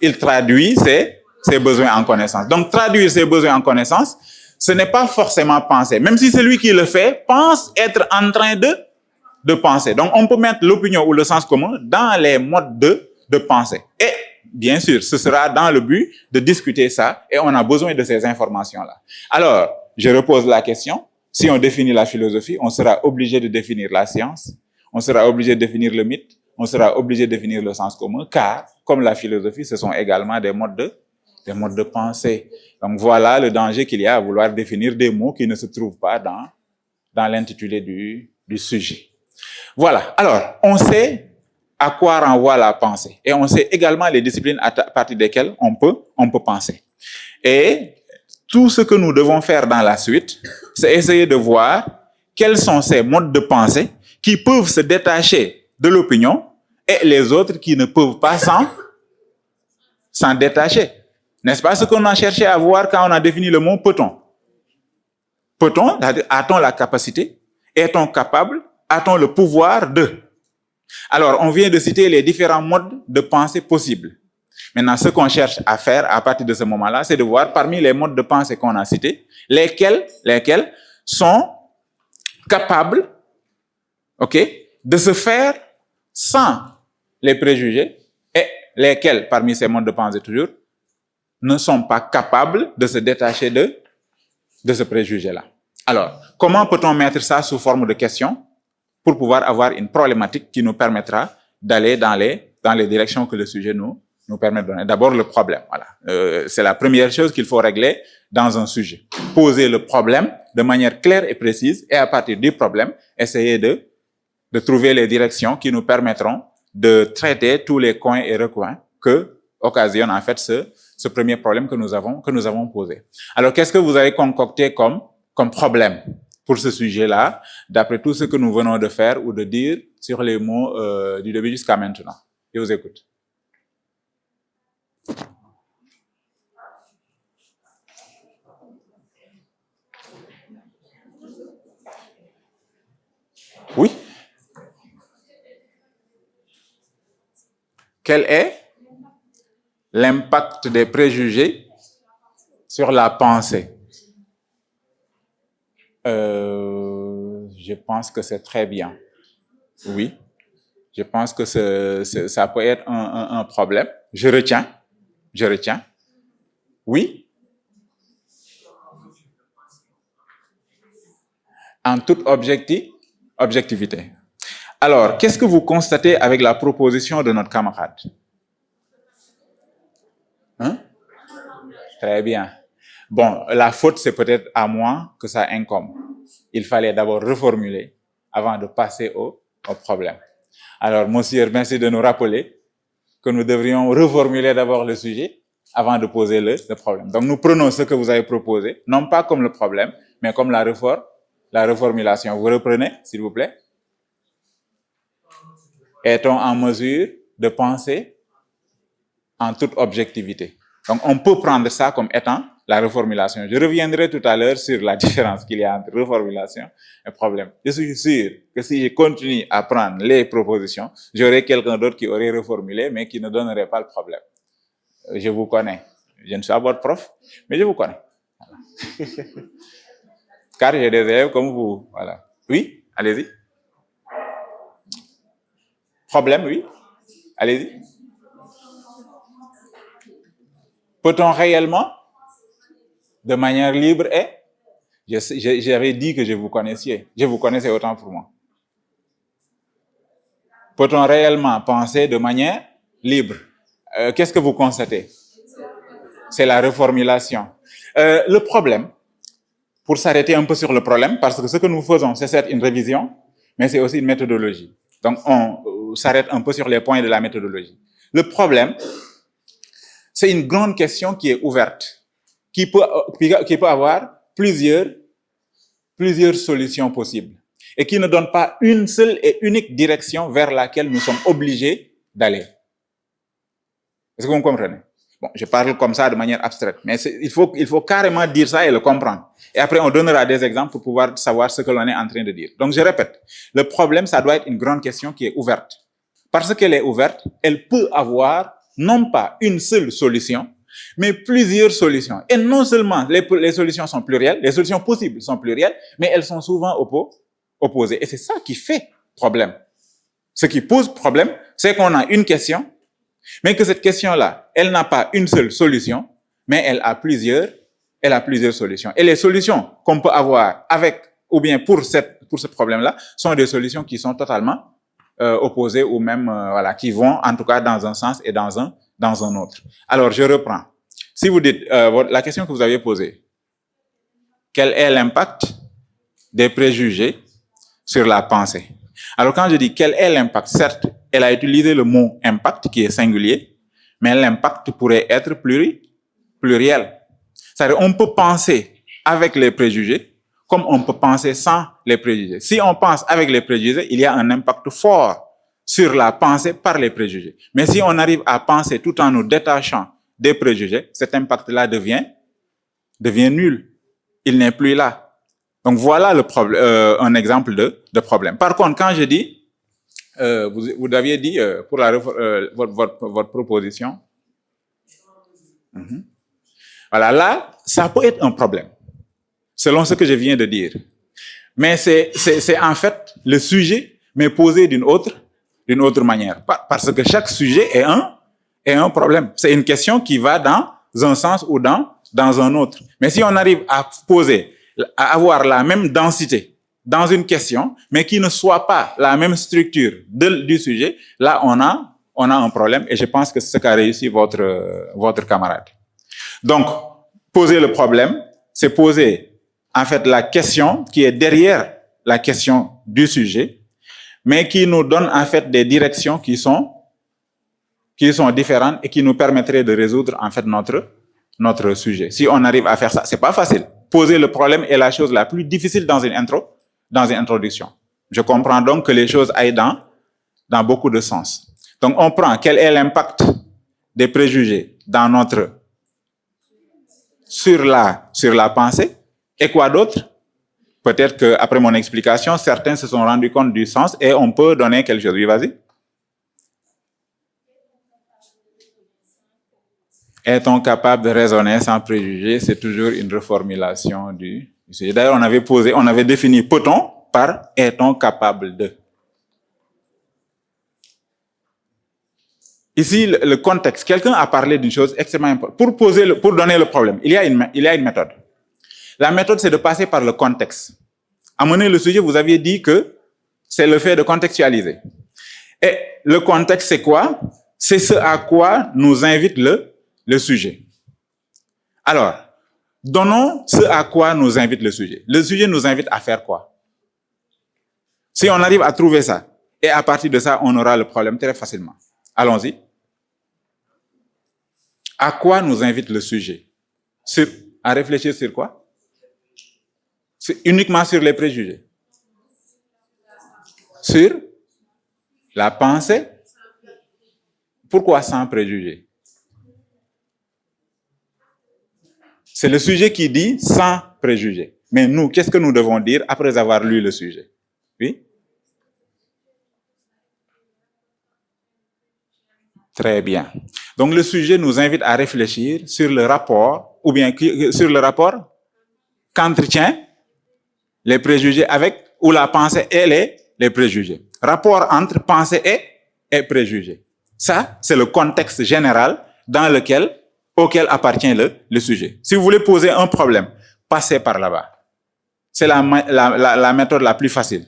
[SPEAKER 2] Il traduit ses besoins en connaissance. Donc, traduire ses besoins en connaissance, ce n'est pas forcément penser. Même si celui qui le fait pense être en train de penser. Donc, on peut mettre l'opinion ou le sens commun dans les modes de pensée. Et, bien sûr, ce sera dans le but de discuter ça et on a besoin de ces informations-là. Alors, je repose la question. Si on définit la philosophie, on sera obligé de définir la science, on sera obligé de définir le mythe, on sera obligé de définir le sens commun, car, comme la philosophie, ce sont également des modes de pensée. Donc, voilà le danger qu'il y a à vouloir définir des mots qui ne se trouvent pas dans l'intitulé du sujet. Voilà. Alors, on sait à quoi renvoie la pensée. Et on sait également les disciplines à partir desquelles on peut penser. Et tout ce que nous devons faire dans la suite, c'est essayer de voir quels sont ces modes de pensée qui peuvent se détacher de l'opinion et les autres qui ne peuvent pas s'en détacher. N'est-ce pas ce qu'on a cherché à voir quand on a défini le mot peut-on? Peut-on, a-t-on la capacité? Est-on capable? A-t-on le pouvoir de? Alors, on vient de citer les différents modes de pensée possibles. Maintenant, ce qu'on cherche à faire à partir de ce moment-là, c'est de voir parmi les modes de pensée qu'on a cités, lesquels sont capables, de se faire sans les préjugés et lesquels, parmi ces modes de pensée toujours, ne sont pas capables de se détacher de ce préjugé-là. Alors, comment peut-on mettre ça sous forme de question pour pouvoir avoir une problématique qui nous permettra d'aller dans les directions que le sujet nous nous permet de donner d'abord le problème. Voilà. C'est la première chose qu'il faut régler dans un sujet. Poser le problème de manière claire et précise et à partir du problème, essayer de trouver les directions qui nous permettront de traiter tous les coins et recoins que occasionne en fait ce premier problème que nous avons posé. Alors, qu'est-ce que vous avez concocté comme problème pour ce sujet-là, d'après tout ce que nous venons de faire ou de dire sur les mots du début jusqu'à maintenant? Je vous écoute. Oui. Quel est l'impact des préjugés sur la pensée? Je pense que c'est très bien. Oui. Je pense que ça peut être un problème. Je retiens. Oui. En toute objectivité. Alors, qu'est-ce que vous constatez avec la proposition de notre camarade? Hein? Très bien. Bon, la faute, c'est peut-être à moi que ça incombe. Il fallait d'abord reformuler avant de passer au problème. Alors, monsieur, merci de nous rappeler que nous devrions reformuler d'abord le sujet avant de poser le problème. Donc, nous prenons ce que vous avez proposé, non pas comme le problème, mais comme la reformulation. Vous reprenez, s'il vous plaît? Est-on en mesure de penser en toute objectivité? Donc, on peut prendre ça comme étant la reformulation. Je reviendrai tout à l'heure sur la différence qu'il y a entre reformulation et problème. Je suis sûr que si je continue à prendre les propositions, j'aurai quelqu'un d'autre qui aurait reformulé, mais qui ne donnerait pas le problème. Je vous connais. Je ne suis pas votre prof, mais je vous connais. Voilà. Car j'ai des élèves comme vous. Voilà. Oui, allez-y. Problème, oui. Allez-y. Peut-on réellement, de manière libre et... J'avais dit que je vous connaissais. Je vous connaissais autant pour moi. Peut-on réellement penser de manière libre? Qu'est-ce que vous constatez? C'est la reformulation. Le problème, pour s'arrêter un peu sur le problème, parce que ce que nous faisons, c'est certes une révision, mais c'est aussi une méthodologie. Donc, on s'arrête un peu sur les points de la méthodologie. Le problème, c'est une grande question qui est ouverte, qui peut avoir plusieurs solutions possibles et qui ne donne pas une seule et unique direction vers laquelle nous sommes obligés d'aller. Est-ce que vous me comprenez? Bon, je parle comme ça de manière abstraite, mais il faut carrément dire ça et le comprendre. Et après, on donnera des exemples pour pouvoir savoir ce que l'on est en train de dire. Donc, je répète, le problème, ça doit être une grande question qui est ouverte. Parce qu'elle est ouverte, elle peut avoir non pas une seule solution, mais plusieurs solutions. Et non seulement les solutions sont plurielles, les solutions possibles sont plurielles, mais elles sont souvent opposées. Et c'est ça qui fait problème. Ce qui pose problème, c'est qu'on a une question, mais que cette question-là, elle n'a pas une seule solution, mais elle a plusieurs solutions. Et les solutions qu'on peut avoir avec, ou bien pour ce problème-là, sont des solutions qui sont totalement opposées ou même, voilà, qui vont en tout cas dans un sens et dans un autre. Alors, je reprends. Si vous dites, la question que vous avez posée, quel est l'impact des préjugés sur la pensée? Alors, quand je dis quel est l'impact, certes, elle a utilisé le mot impact qui est singulier, mais l'impact pourrait être pluriel. C'est-à-dire, on peut penser avec les préjugés comme on peut penser sans les préjugés. Si on pense avec les préjugés, il y a un impact fort sur la pensée par les préjugés. Mais si on arrive à penser tout en nous détachant des préjugés, cet impact-là devient nul. Il n'est plus là. Donc voilà le problème, un exemple de problème. Par contre, quand je dis, vous aviez dit pour votre proposition, voilà, là, ça peut être un problème, selon ce que je viens de dire. Mais c'est en fait le sujet, mais posé d'une autre manière. Parce que chaque sujet est un problème. C'est une question qui va dans un sens ou dans un autre. Mais si on arrive à avoir la même densité dans une question, mais qui ne soit pas la même structure du sujet, là, on a un problème et je pense que c'est ce qu'a réussi votre camarade. Donc, poser le problème, c'est poser en fait la question qui est derrière la question du sujet, mais qui nous donne en fait des directions qui sont différentes et qui nous permettraient de résoudre en fait notre sujet. Si on arrive à faire ça, c'est pas facile. Poser le problème est la chose la plus difficile dans une introduction. Je comprends donc que les choses aillent dans beaucoup de sens. Donc, on prend quel est l'impact des préjugés sur la pensée et quoi d'autre? Peut-être qu'après mon explication, certains se sont rendus compte du sens et on peut donner quelque chose. Oui, vas-y. Est-on capable de raisonner sans préjugés? C'est toujours une reformulation du sujet. D'ailleurs, on avait défini peut-on par est-on capable de. Ici, le contexte. Quelqu'un a parlé d'une chose extrêmement importante. Pour donner le problème, il y a une méthode. La méthode, c'est de passer par le contexte. Amener le sujet, vous aviez dit que c'est le fait de contextualiser. Et le contexte, c'est quoi? C'est ce à quoi nous invite le sujet. Alors, donnons ce à quoi nous invite le sujet. Le sujet nous invite à faire quoi? Si on arrive à trouver ça, et à partir de ça, on aura le problème très facilement. Allons-y. À quoi nous invite le sujet? À réfléchir sur quoi? Uniquement sur les préjugés. Sur la pensée. Pourquoi sans préjugés? C'est le sujet qui dit sans préjugés. Mais nous, qu'est-ce que nous devons dire après avoir lu le sujet? Oui? Très bien. Donc le sujet nous invite à réfléchir sur le rapport, ou bien sur le rapport qu'entretient les préjugés avec, ou la pensée et les préjugés. Rapport entre pensée et préjugés. Ça, c'est le contexte général auquel appartient le sujet. Si vous voulez poser un problème, passez par là-bas. C'est la méthode la plus facile.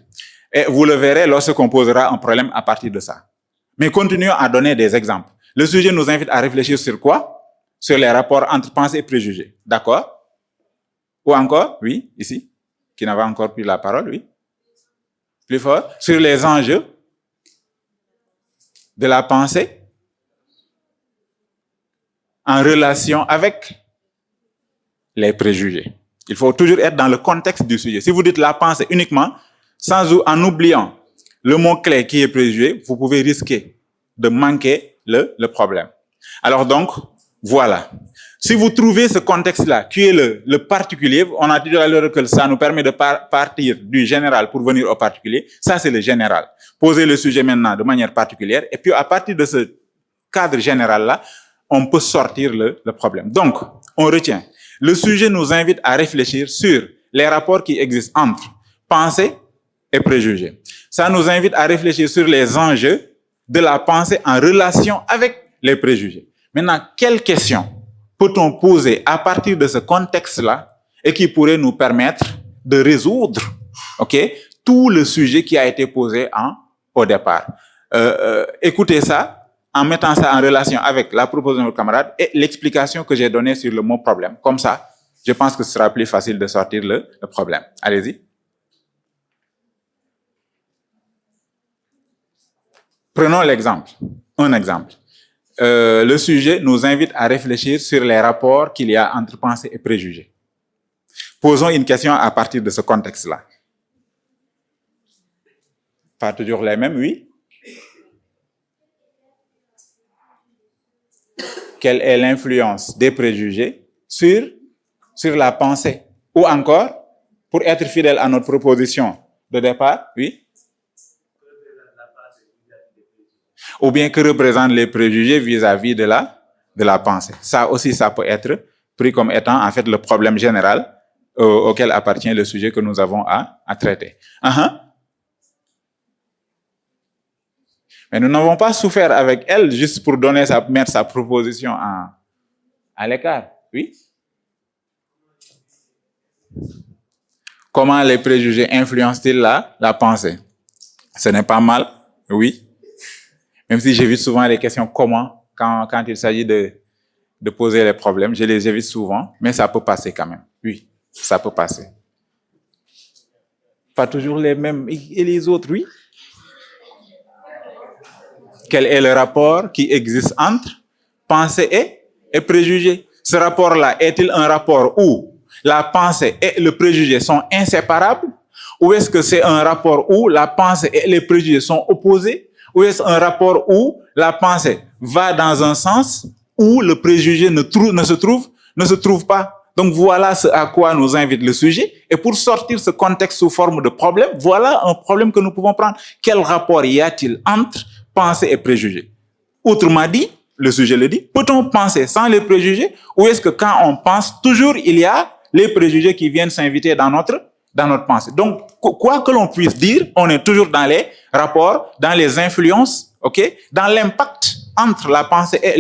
[SPEAKER 2] Et vous le verrez lorsqu'on posera un problème à partir de ça. Mais continuons à donner des exemples. Le sujet nous invite à réfléchir sur quoi? Sur les rapports entre pensée et préjugés. D'accord? Ou encore? Oui, ici. Qui n'avait encore pris la parole, oui. Plus fort. Sur les enjeux de la pensée en relation avec les préjugés. Il faut toujours être dans le contexte du sujet. Si vous dites la pensée uniquement, en oubliant le mot-clé qui est préjugé, vous pouvez risquer de manquer le problème. Alors donc, voilà. Si vous trouvez ce contexte-là, qui est le particulier, on a dit à l'heure que ça nous permet de partir du général pour venir au particulier, ça c'est le général. Poser le sujet maintenant de manière particulière, et puis à partir de ce cadre général-là, on peut sortir le problème. Donc, on retient. Le sujet nous invite à réfléchir sur les rapports qui existent entre pensée et préjugés. Ça nous invite à réfléchir sur les enjeux de la pensée en relation avec les préjugés. Maintenant, quelles questions peut-on poser à partir de ce contexte-là et qui pourrait nous permettre de résoudre, tout le sujet qui a été posé au départ? Écoutez ça en mettant ça en relation avec la proposition de votre camarade et l'explication que j'ai donnée sur le mot problème. Comme ça, je pense que ce sera plus facile de sortir le problème. Allez-y. Prenons l'exemple, un exemple. Le sujet nous invite à réfléchir sur les rapports qu'il y a entre pensée et préjugés. Posons une question à partir de ce contexte-là. Pas toujours les mêmes, oui? Quelle est l'influence des préjugés sur la pensée? Ou encore, pour être fidèle à notre proposition de départ, oui? Ou bien que représentent les préjugés vis-à-vis de la pensée. Ça aussi, ça peut être pris comme étant en fait le problème général auquel appartient le sujet que nous avons à traiter. Mais nous n'avons pas souffert avec elle juste pour mettre sa proposition à l'écart. Oui? Comment les préjugés influencent-ils la pensée? Ce n'est pas mal, oui. Même si j'évite souvent les questions comment quand il s'agit de poser les problèmes, je les évite souvent, mais ça peut passer quand même. Oui, ça peut passer. Pas toujours les mêmes. Et les autres, oui. Quel est le rapport qui existe entre pensée et préjugé? Ce rapport-là est-il un rapport où la pensée et le préjugé sont inséparables? Ou est-ce que c'est un rapport où la pensée et les préjugés sont opposés? Ou est-ce un rapport où la pensée va dans un sens où le préjugé ne se trouve pas? Donc voilà ce à quoi nous invite le sujet. Et pour sortir ce contexte sous forme de problème, voilà un problème que nous pouvons prendre. Quel rapport y a-t-il entre pensée et préjugé? Autrement dit, le sujet le dit, peut-on penser sans les préjugés? Ou est-ce que quand on pense, toujours il y a les préjugés qui viennent s'inviter dans notre pensée? Donc, quoi que l'on puisse dire, on est toujours dans les rapports, dans les influences, ok, dans l'impact entre la pensée et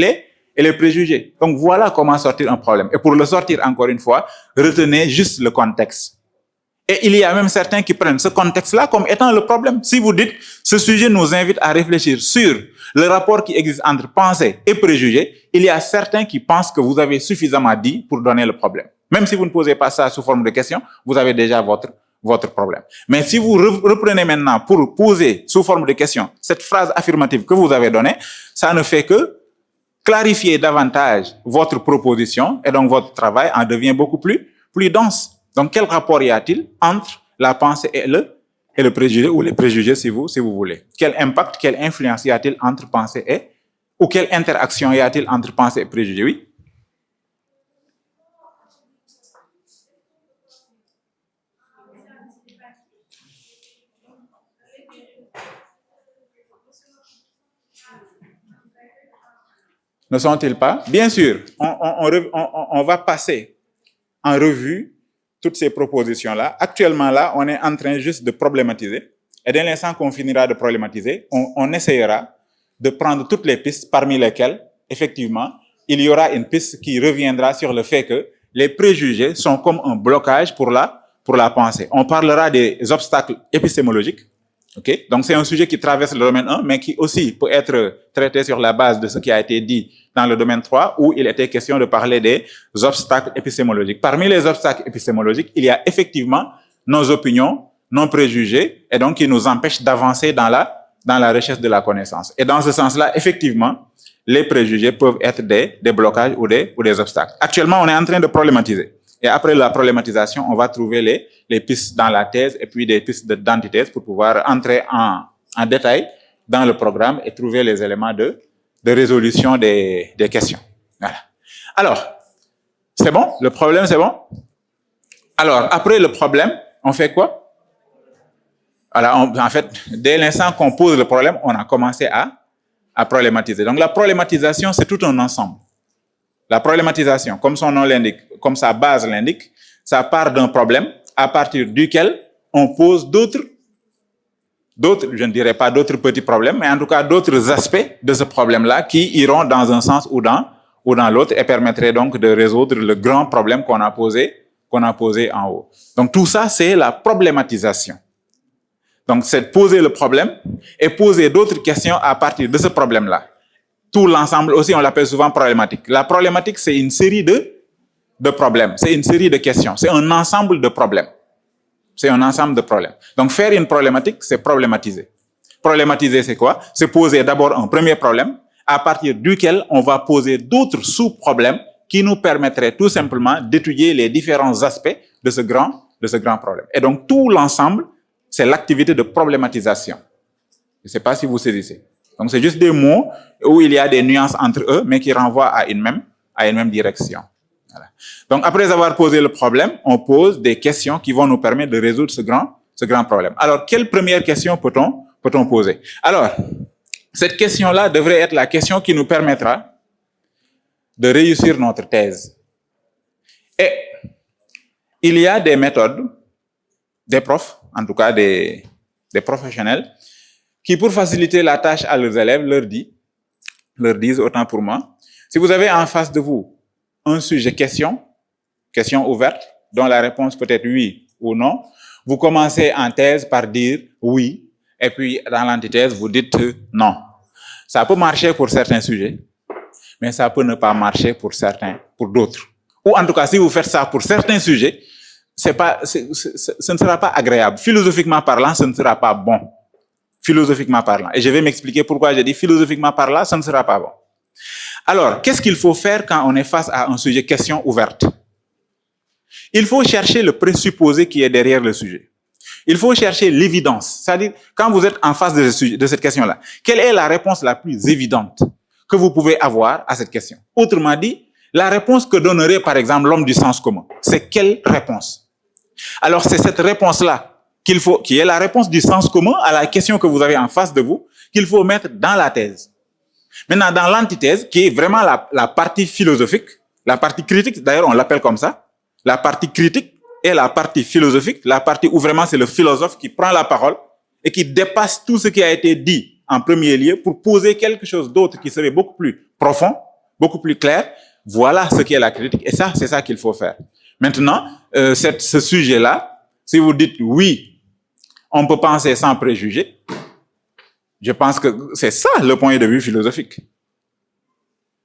[SPEAKER 2] les préjugés. Donc, voilà comment sortir un problème. Et pour le sortir, encore une fois, retenez juste le contexte. Et il y a même certains qui prennent ce contexte-là comme étant le problème. Si vous dites, ce sujet nous invite à réfléchir sur le rapport qui existe entre pensée et préjugés, il y a certains qui pensent que vous avez suffisamment dit pour donner le problème. Même si vous ne posez pas ça sous forme de question, vous avez déjà votre problème. Mais si vous reprenez maintenant pour poser sous forme de question cette phrase affirmative que vous avez donnée, ça ne fait que clarifier davantage votre proposition et donc votre travail en devient beaucoup plus dense. Donc, quel rapport y a-t-il entre la pensée et le préjugé, ou les préjugés si vous voulez? Quel impact, quelle influence y a-t-il entre pensée ou quelle interaction y a-t-il entre pensée et préjugé? Oui? Ne sont-ils pas? Bien sûr, on va passer en revue toutes ces propositions-là. Actuellement, là, on est en train juste de problématiser. Et dès l'instant qu'on finira de problématiser, on essayera de prendre toutes les pistes parmi lesquelles, effectivement, il y aura une piste qui reviendra sur le fait que les préjugés sont comme un blocage pour la pensée. On parlera des obstacles épistémologiques. Okay? Donc, c'est un sujet qui traverse le domaine 1, mais qui aussi peut être traité sur la base de ce qui a été dit dans le domaine 3, où il était question de parler des obstacles épistémologiques. Parmi les obstacles épistémologiques, il y a effectivement nos opinions, nos préjugés, et donc qui nous empêchent d'avancer dans la recherche de la connaissance. Et dans ce sens-là, effectivement, les préjugés peuvent être des blocages ou des obstacles. Actuellement, on est en train de problématiser. Et après la problématisation, on va trouver les pistes dans la thèse et puis des pistes d'antithèse pour pouvoir entrer en détail dans le programme et trouver les éléments de résolution des questions. Voilà. Alors, c'est bon? Le problème, c'est bon? Alors, après le problème, on fait quoi? Alors, en fait, dès l'instant qu'on pose le problème, on a commencé à problématiser. Donc, la problématisation, c'est tout un ensemble. La problématisation, comme son nom l'indique, comme sa base l'indique, ça part d'un problème à partir duquel on pose d'autres, je ne dirais pas d'autres petits problèmes, mais en tout cas d'autres aspects de ce problème-là qui iront dans un sens ou dans l'autre et permettraient donc de résoudre le grand problème qu'on a posé en haut. Donc tout ça, c'est la problématisation. Donc c'est poser le problème et poser d'autres questions à partir de ce problème-là. Tout l'ensemble aussi, on l'appelle souvent problématique. La problématique, c'est une série de problèmes, c'est une série de questions, c'est un ensemble de problèmes. C'est un ensemble de problèmes. Donc, faire une problématique, c'est problématiser. Problématiser, c'est quoi? C'est poser d'abord un premier problème, à partir duquel on va poser d'autres sous-problèmes qui nous permettraient tout simplement d'étudier les différents aspects de ce grand problème. Et donc, tout l'ensemble, c'est l'activité de problématisation. Je ne sais pas si vous saisissez. Donc, c'est juste des mots où il y a des nuances entre eux, mais qui renvoient à une même direction. Voilà. Donc, après avoir posé le problème, on pose des questions qui vont nous permettre de résoudre ce grand problème. Alors, quelle première question peut-on poser? Alors, cette question-là devrait être la question qui nous permettra de réussir notre thèse. Et il y a des méthodes, des profs, en tout cas des professionnels, qui, pour faciliter la tâche à leurs élèves, leur disent, autant pour moi, si vous avez en face de vous un sujet question ouverte, dont la réponse peut être oui ou non, vous commencez en thèse par dire oui, et puis dans l'antithèse, vous dites non. Ça peut marcher pour certains sujets, mais ça peut ne pas marcher pour d'autres. Ou en tout cas, si vous faites ça pour certains sujets, ce ne sera pas agréable. Philosophiquement parlant, ce ne sera pas bon. Philosophiquement parlant. Et je vais m'expliquer pourquoi j'ai dit philosophiquement parlant, ce ne sera pas bon. Alors, qu'est-ce qu'il faut faire quand on est face à un sujet question ouverte? Il faut chercher le présupposé qui est derrière le sujet. Il faut chercher l'évidence. C'est-à-dire, quand vous êtes en face de cette question-là, quelle est la réponse la plus évidente que vous pouvez avoir à cette question? Autrement dit, la réponse que donnerait, par exemple, l'homme du sens commun. C'est quelle réponse? Alors, c'est cette réponse-là qui est la réponse du sens commun à la question que vous avez en face de vous, qu'il faut mettre dans la thèse. Maintenant, dans l'antithèse, qui est vraiment la partie philosophique, la partie critique, d'ailleurs, on l'appelle comme ça, la partie critique et la partie philosophique, la partie où vraiment c'est le philosophe qui prend la parole et qui dépasse tout ce qui a été dit en premier lieu pour poser quelque chose d'autre qui serait beaucoup plus profond, beaucoup plus clair. Voilà ce qui est la critique. Et ça, c'est ça qu'il faut faire. Maintenant, ce sujet-là, si vous dites oui, on peut penser sans préjugés, je pense que c'est ça le point de vue philosophique.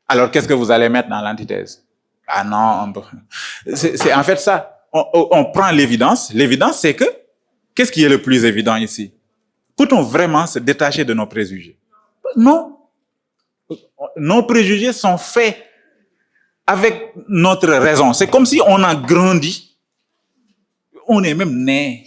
[SPEAKER 2] Alors, qu'est-ce que vous allez mettre dans l'antithèse? Ah non, c'est en fait ça. On prend l'évidence. L'évidence, c'est que, qu'est-ce qui est le plus évident ici? Peut-on vraiment se détacher de nos préjugés? Non. Nos préjugés sont faits avec notre raison. C'est comme si on a grandi. On est même né.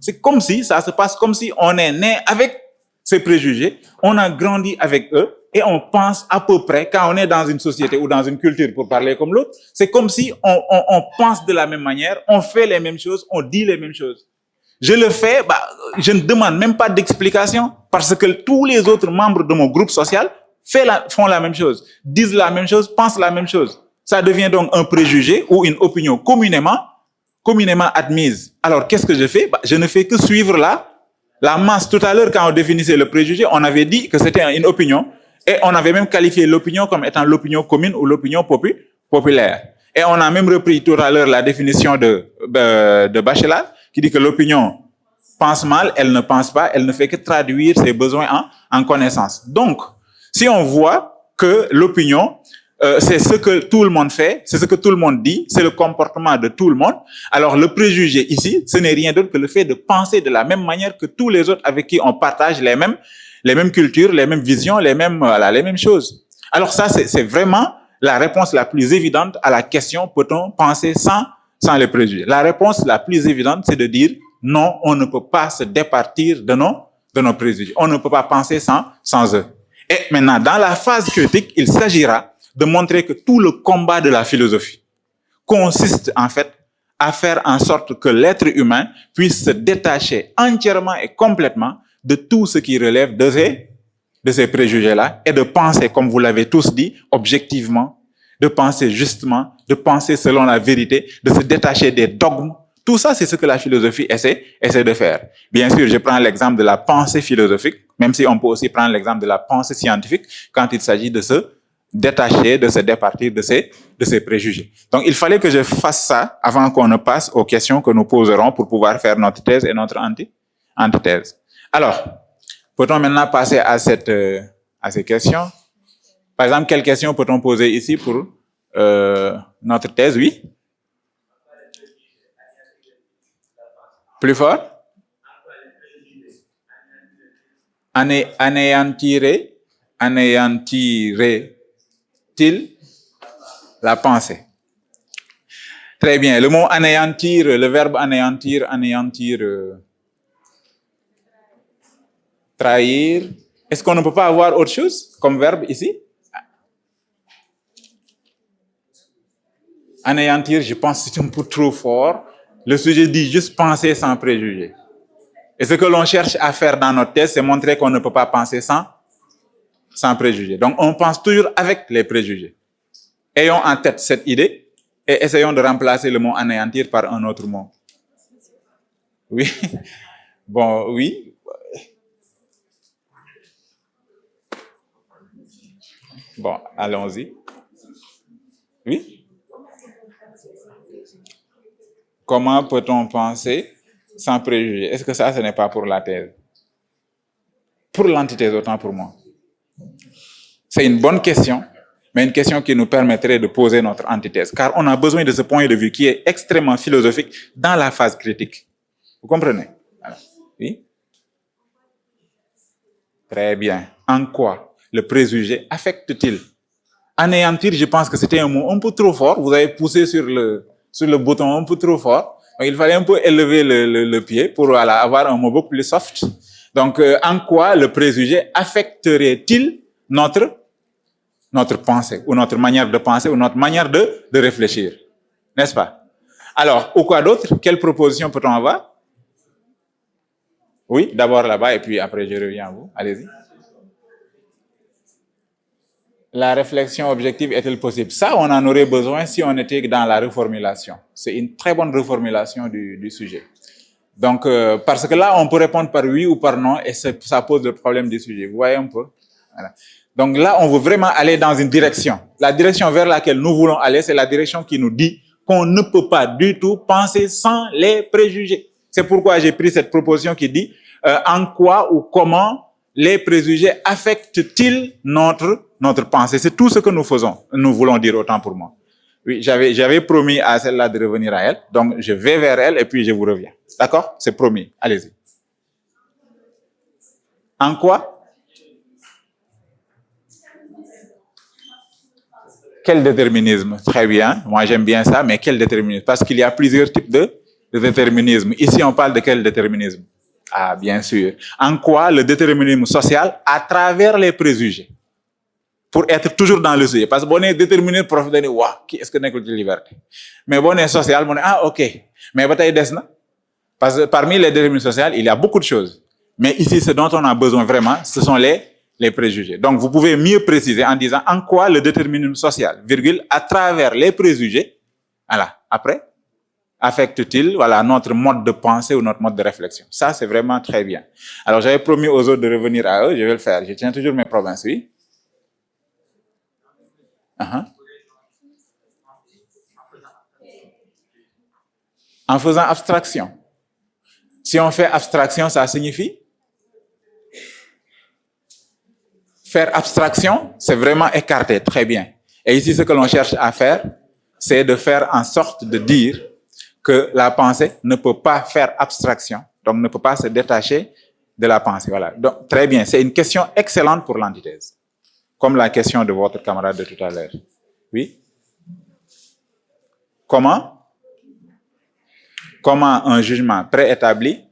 [SPEAKER 2] C'est comme si, ça se passe comme si on est né avec ces préjugés. On a grandi avec eux. Et on pense à peu près, quand on est dans une société ou dans une culture, pour parler comme l'autre, c'est comme si on pense de la même manière, on fait les mêmes choses, on dit les mêmes choses. Je le fais, je ne demande même pas d'explication, parce que tous les autres membres de mon groupe social font la même chose, disent la même chose, pensent la même chose. Ça devient donc un préjugé ou une opinion communément admise. Alors, qu'est-ce que je fais? Je ne fais que suivre la masse. Tout à l'heure, quand on définissait le préjugé, on avait dit que c'était une opinion. Et on avait même qualifié l'opinion comme étant l'opinion commune ou l'opinion populaire. Et on a même repris tout à l'heure la définition de Bachelard, qui dit que l'opinion pense mal, elle ne pense pas, elle ne fait que traduire ses besoins en connaissance. Donc, si on voit que l'opinion, c'est ce que tout le monde fait, c'est ce que tout le monde dit, c'est le comportement de tout le monde, alors le préjugé ici, ce n'est rien d'autre que le fait de penser de la même manière que tous les autres avec qui on partage les mêmes cultures, les mêmes visions, les mêmes choses. Alors ça, c'est vraiment la réponse la plus évidente à la question, peut-on penser sans les préjugés? La réponse la plus évidente, c'est de dire non, on ne peut pas se départir de nos préjugés. On ne peut pas penser sans eux. Et maintenant, dans la phase critique, il s'agira de montrer que tout le combat de la philosophie consiste en fait à faire en sorte que l'être humain puisse se détacher entièrement et complètement de tout ce qui relève de ces préjugés-là et de penser, comme vous l'avez tous dit, objectivement, de penser justement, de penser selon la vérité, de se détacher des dogmes. Tout ça, c'est ce que la philosophie essaie de faire. Bien sûr, je prends l'exemple de la pensée philosophique, même si on peut aussi prendre l'exemple de la pensée scientifique quand il s'agit de se détacher, de se départir de ces préjugés. Donc, il fallait que je fasse ça avant qu'on ne passe aux questions que nous poserons pour pouvoir faire notre thèse et notre antithèse. Alors, peut-on maintenant passer à ces questions? Par exemple, quelles questions peut-on poser ici pour notre thèse? Oui? Plus fort? Anéantirait-il la pensée? Très bien. Le mot anéantir, le verbe anéantir, trahir. Est-ce qu'on ne peut pas avoir autre chose comme verbe ici? Anéantir, je pense que c'est un peu trop fort. Le sujet dit juste penser sans préjugés. Et ce que l'on cherche à faire dans notre thèse, c'est montrer qu'on ne peut pas penser sans préjugés. Donc, on pense toujours avec les préjugés. Ayons en tête cette idée et essayons de remplacer le mot anéantir par un autre mot. Oui? Bon, oui. Bon, allons-y. Oui? Comment peut-on penser sans préjugés? Est-ce que ça, ce n'est pas pour la thèse? Pour l'antithèse, autant pour moi. C'est une bonne question, mais une question qui nous permettrait de poser notre antithèse, car on a besoin de ce point de vue qui est extrêmement philosophique dans la phase critique. Vous comprenez? Voilà. Oui? Très bien. En quoi le préjugé affecte-t-il? Anéantir, je pense que c'était un mot un peu trop fort. Vous avez poussé sur le bouton un peu trop fort. Donc, il fallait un peu élever le pied pour voilà, avoir un mot beaucoup plus soft. Donc, en quoi le préjugé affecterait-il notre pensée, ou notre manière de penser, ou notre manière de réfléchir? N'est-ce pas? Alors, ou quoi d'autre? Quelle proposition peut-on avoir? Oui, d'abord là-bas, et puis après je reviens à vous. Allez-y. La réflexion objective est-elle possible? Ça, on en aurait besoin si on était dans la reformulation. C'est une très bonne reformulation du sujet. Donc, parce que là, on peut répondre par oui ou par non, et ça pose le problème du sujet. Vous voyez un peu? Voilà. Donc là, on veut vraiment aller dans une direction. La direction vers laquelle nous voulons aller, c'est la direction qui nous dit qu'on ne peut pas du tout penser sans les préjugés. C'est pourquoi j'ai pris cette proposition qui dit en quoi ou comment les préjugés affectent-ils notre pensée. C'est tout ce que nous voulons dire, autant pour moi. Oui, j'avais promis à celle-là de revenir à elle, donc je vais vers elle et puis je vous reviens. D'accord? C'est promis. Allez-y. En quoi? Quel déterminisme? Très bien. Moi, j'aime bien ça, mais quel déterminisme? Parce qu'il y a plusieurs types de déterminisme. Ici, on parle de quel déterminisme? Ah, bien sûr. En quoi le déterminisme social à travers les préjugés? Pour être toujours dans le sujet. Parce que on est déterminé pour dire, waouh, qui est-ce que n'est que la liberté? Mais on est social, on est, ah, ok. Mais bataille desna. Parce que parmi les déterminismes sociaux, il y a beaucoup de choses. Mais ici, ce dont on a besoin vraiment, ce sont les préjugés. Donc, vous pouvez mieux préciser en disant en quoi le déterminisme social, virgule, à travers les préjugés, voilà, après, affecte-t-il, voilà, notre mode de pensée ou notre mode de réflexion. Ça, c'est vraiment très bien. Alors, j'avais promis aux autres de revenir à eux, je vais le faire. Je tiens toujours mes provinces, oui. En faisant abstraction. Si on fait abstraction, ça signifie? Faire abstraction, c'est vraiment écarter, très bien. Et ici, ce que l'on cherche à faire, c'est de faire en sorte de dire que la pensée ne peut pas faire abstraction, donc ne peut pas se détacher de la pensée. Voilà. Donc, très bien, c'est une question excellente pour l'antithèse, comme la question de votre camarade de tout à l'heure. Oui? Comment un jugement préétabli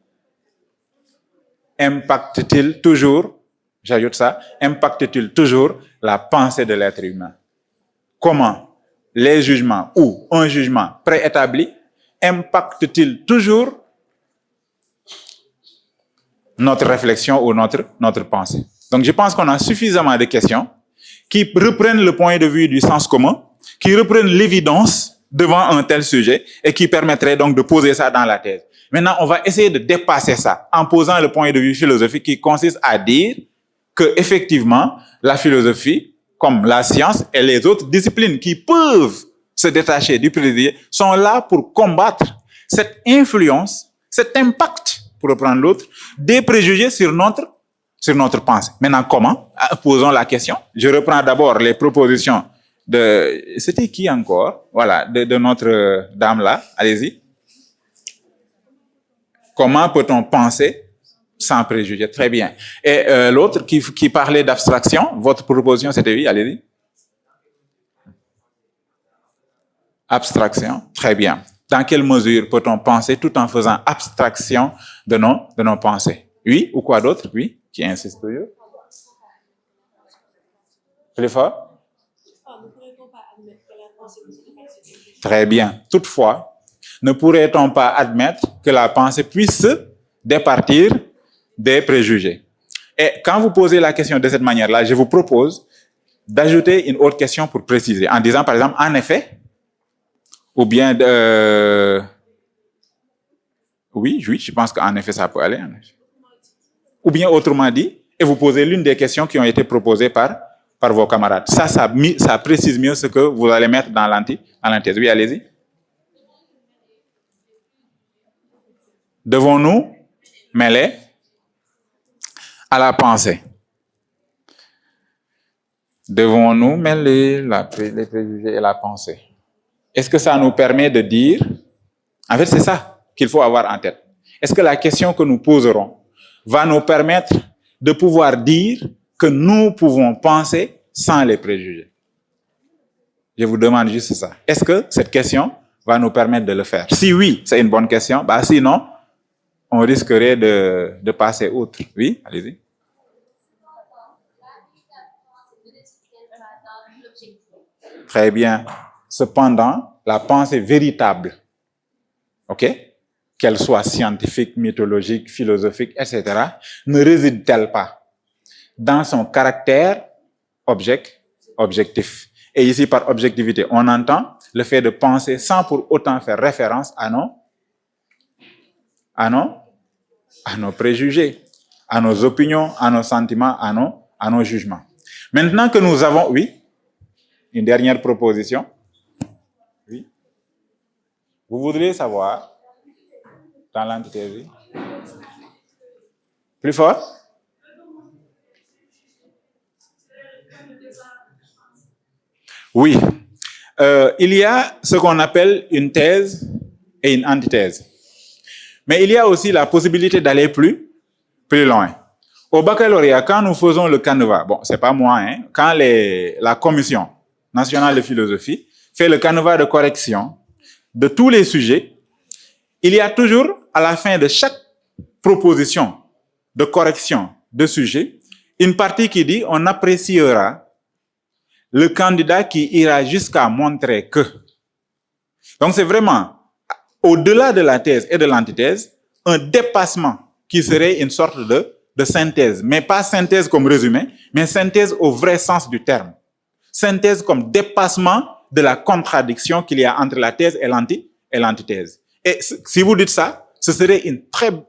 [SPEAKER 2] impacte-t-il toujours, j'ajoute ça, impacte-t-il toujours la pensée de l'être humain? Comment les jugements ou un jugement préétabli impacte-t-il toujours notre réflexion ou notre pensée? Donc, je pense qu'on a suffisamment de questions qui reprennent le point de vue du sens commun, qui reprennent l'évidence devant un tel sujet et qui permettraient donc de poser ça dans la thèse. Maintenant, on va essayer de dépasser ça en posant le point de vue philosophique qui consiste à dire que effectivement, la philosophie, comme la science et les autres disciplines qui peuvent se détacher du préjugé, sont là pour combattre cette influence, cet impact, pour reprendre l'autre, des préjugés sur notre pensée. Maintenant, comment? Posons la question. Je reprends d'abord les propositions c'était qui encore? Voilà, de notre dame là. Allez-y. Comment peut-on penser sans préjugés? Très bien. Et l'autre qui parlait d'abstraction, votre proposition, c'était oui, allez-y. Abstraction, très bien. Dans quelle mesure peut-on penser tout en faisant abstraction de nos pensées? Oui, ou quoi d'autre? Oui, qui insiste toujours. Plus fort? Très bien. Toutefois, ne pourrait-on pas admettre que la pensée puisse se départir des préjugés? Et quand vous posez la question de cette manière-là, je vous propose d'ajouter une autre question pour préciser, en disant par exemple, en effet, ou bien oui, je pense qu'en effet, ça peut aller. En effet. Ou bien autrement dit, et vous posez l'une des questions qui ont été proposées par vos camarades. Ça précise mieux ce que vous allez mettre dans l'antithèse. Oui, allez-y. Devons-nous mêler à la pensée? Devons-nous mêler les préjugés et la pensée? Est-ce que ça nous permet de dire... En fait, c'est ça qu'il faut avoir en tête. Est-ce que la question que nous poserons va nous permettre de pouvoir dire que nous pouvons penser sans les préjugés? Je vous demande juste ça. Est-ce que cette question va nous permettre de le faire? Si oui, c'est une bonne question. Bah, sinon, on risquerait de passer outre. Oui, allez-y. Très bien. Cependant, la pensée véritable, ok, qu'elle soit scientifique, mythologique, philosophique, etc., ne réside-t-elle pas dans son caractère objectif? Et ici, par objectivité, on entend le fait de penser sans pour autant faire référence à nos préjugés, à nos opinions, à nos sentiments, à nos jugements. Maintenant que nous avons, oui, une dernière proposition. Oui. Vous voudriez savoir, dans l'antithèse, plus fort? Oui. Il y a ce qu'on appelle une thèse et une antithèse. Mais il y a aussi la possibilité d'aller plus loin. Au baccalauréat, quand nous faisons le canevas, bon, c'est pas moi, hein, quand la commission nationale de philosophie fait le canevas de correction de tous les sujets, il y a toujours, à la fin de chaque proposition de correction de sujet, une partie qui dit on appréciera le candidat qui ira jusqu'à montrer que. Donc c'est vraiment, au-delà de la thèse et de l'antithèse, un dépassement qui serait une sorte de synthèse, mais pas synthèse comme résumé, mais synthèse au vrai sens du terme. Synthèse comme dépassement de la contradiction qu'il y a entre la thèse et l'antithèse. Et si vous dites ça, ce serait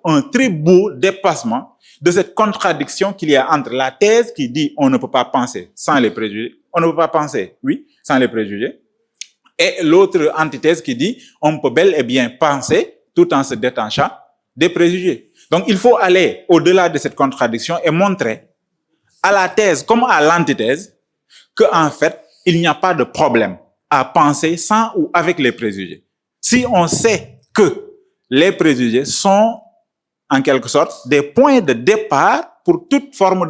[SPEAKER 2] un très beau dépassement de cette contradiction qu'il y a entre la thèse qui dit on ne peut pas penser sans les préjugés, on ne peut pas penser, oui, sans les préjugés, et l'autre antithèse qui dit on peut bel et bien penser tout en se détachant des préjugés. Donc il faut aller au-delà de cette contradiction et montrer à la thèse comme à l'antithèse qu'en fait, il n'y a pas de problème à penser sans ou avec les préjugés. Si on sait que les préjugés sont en quelque sorte des points de départ pour toute forme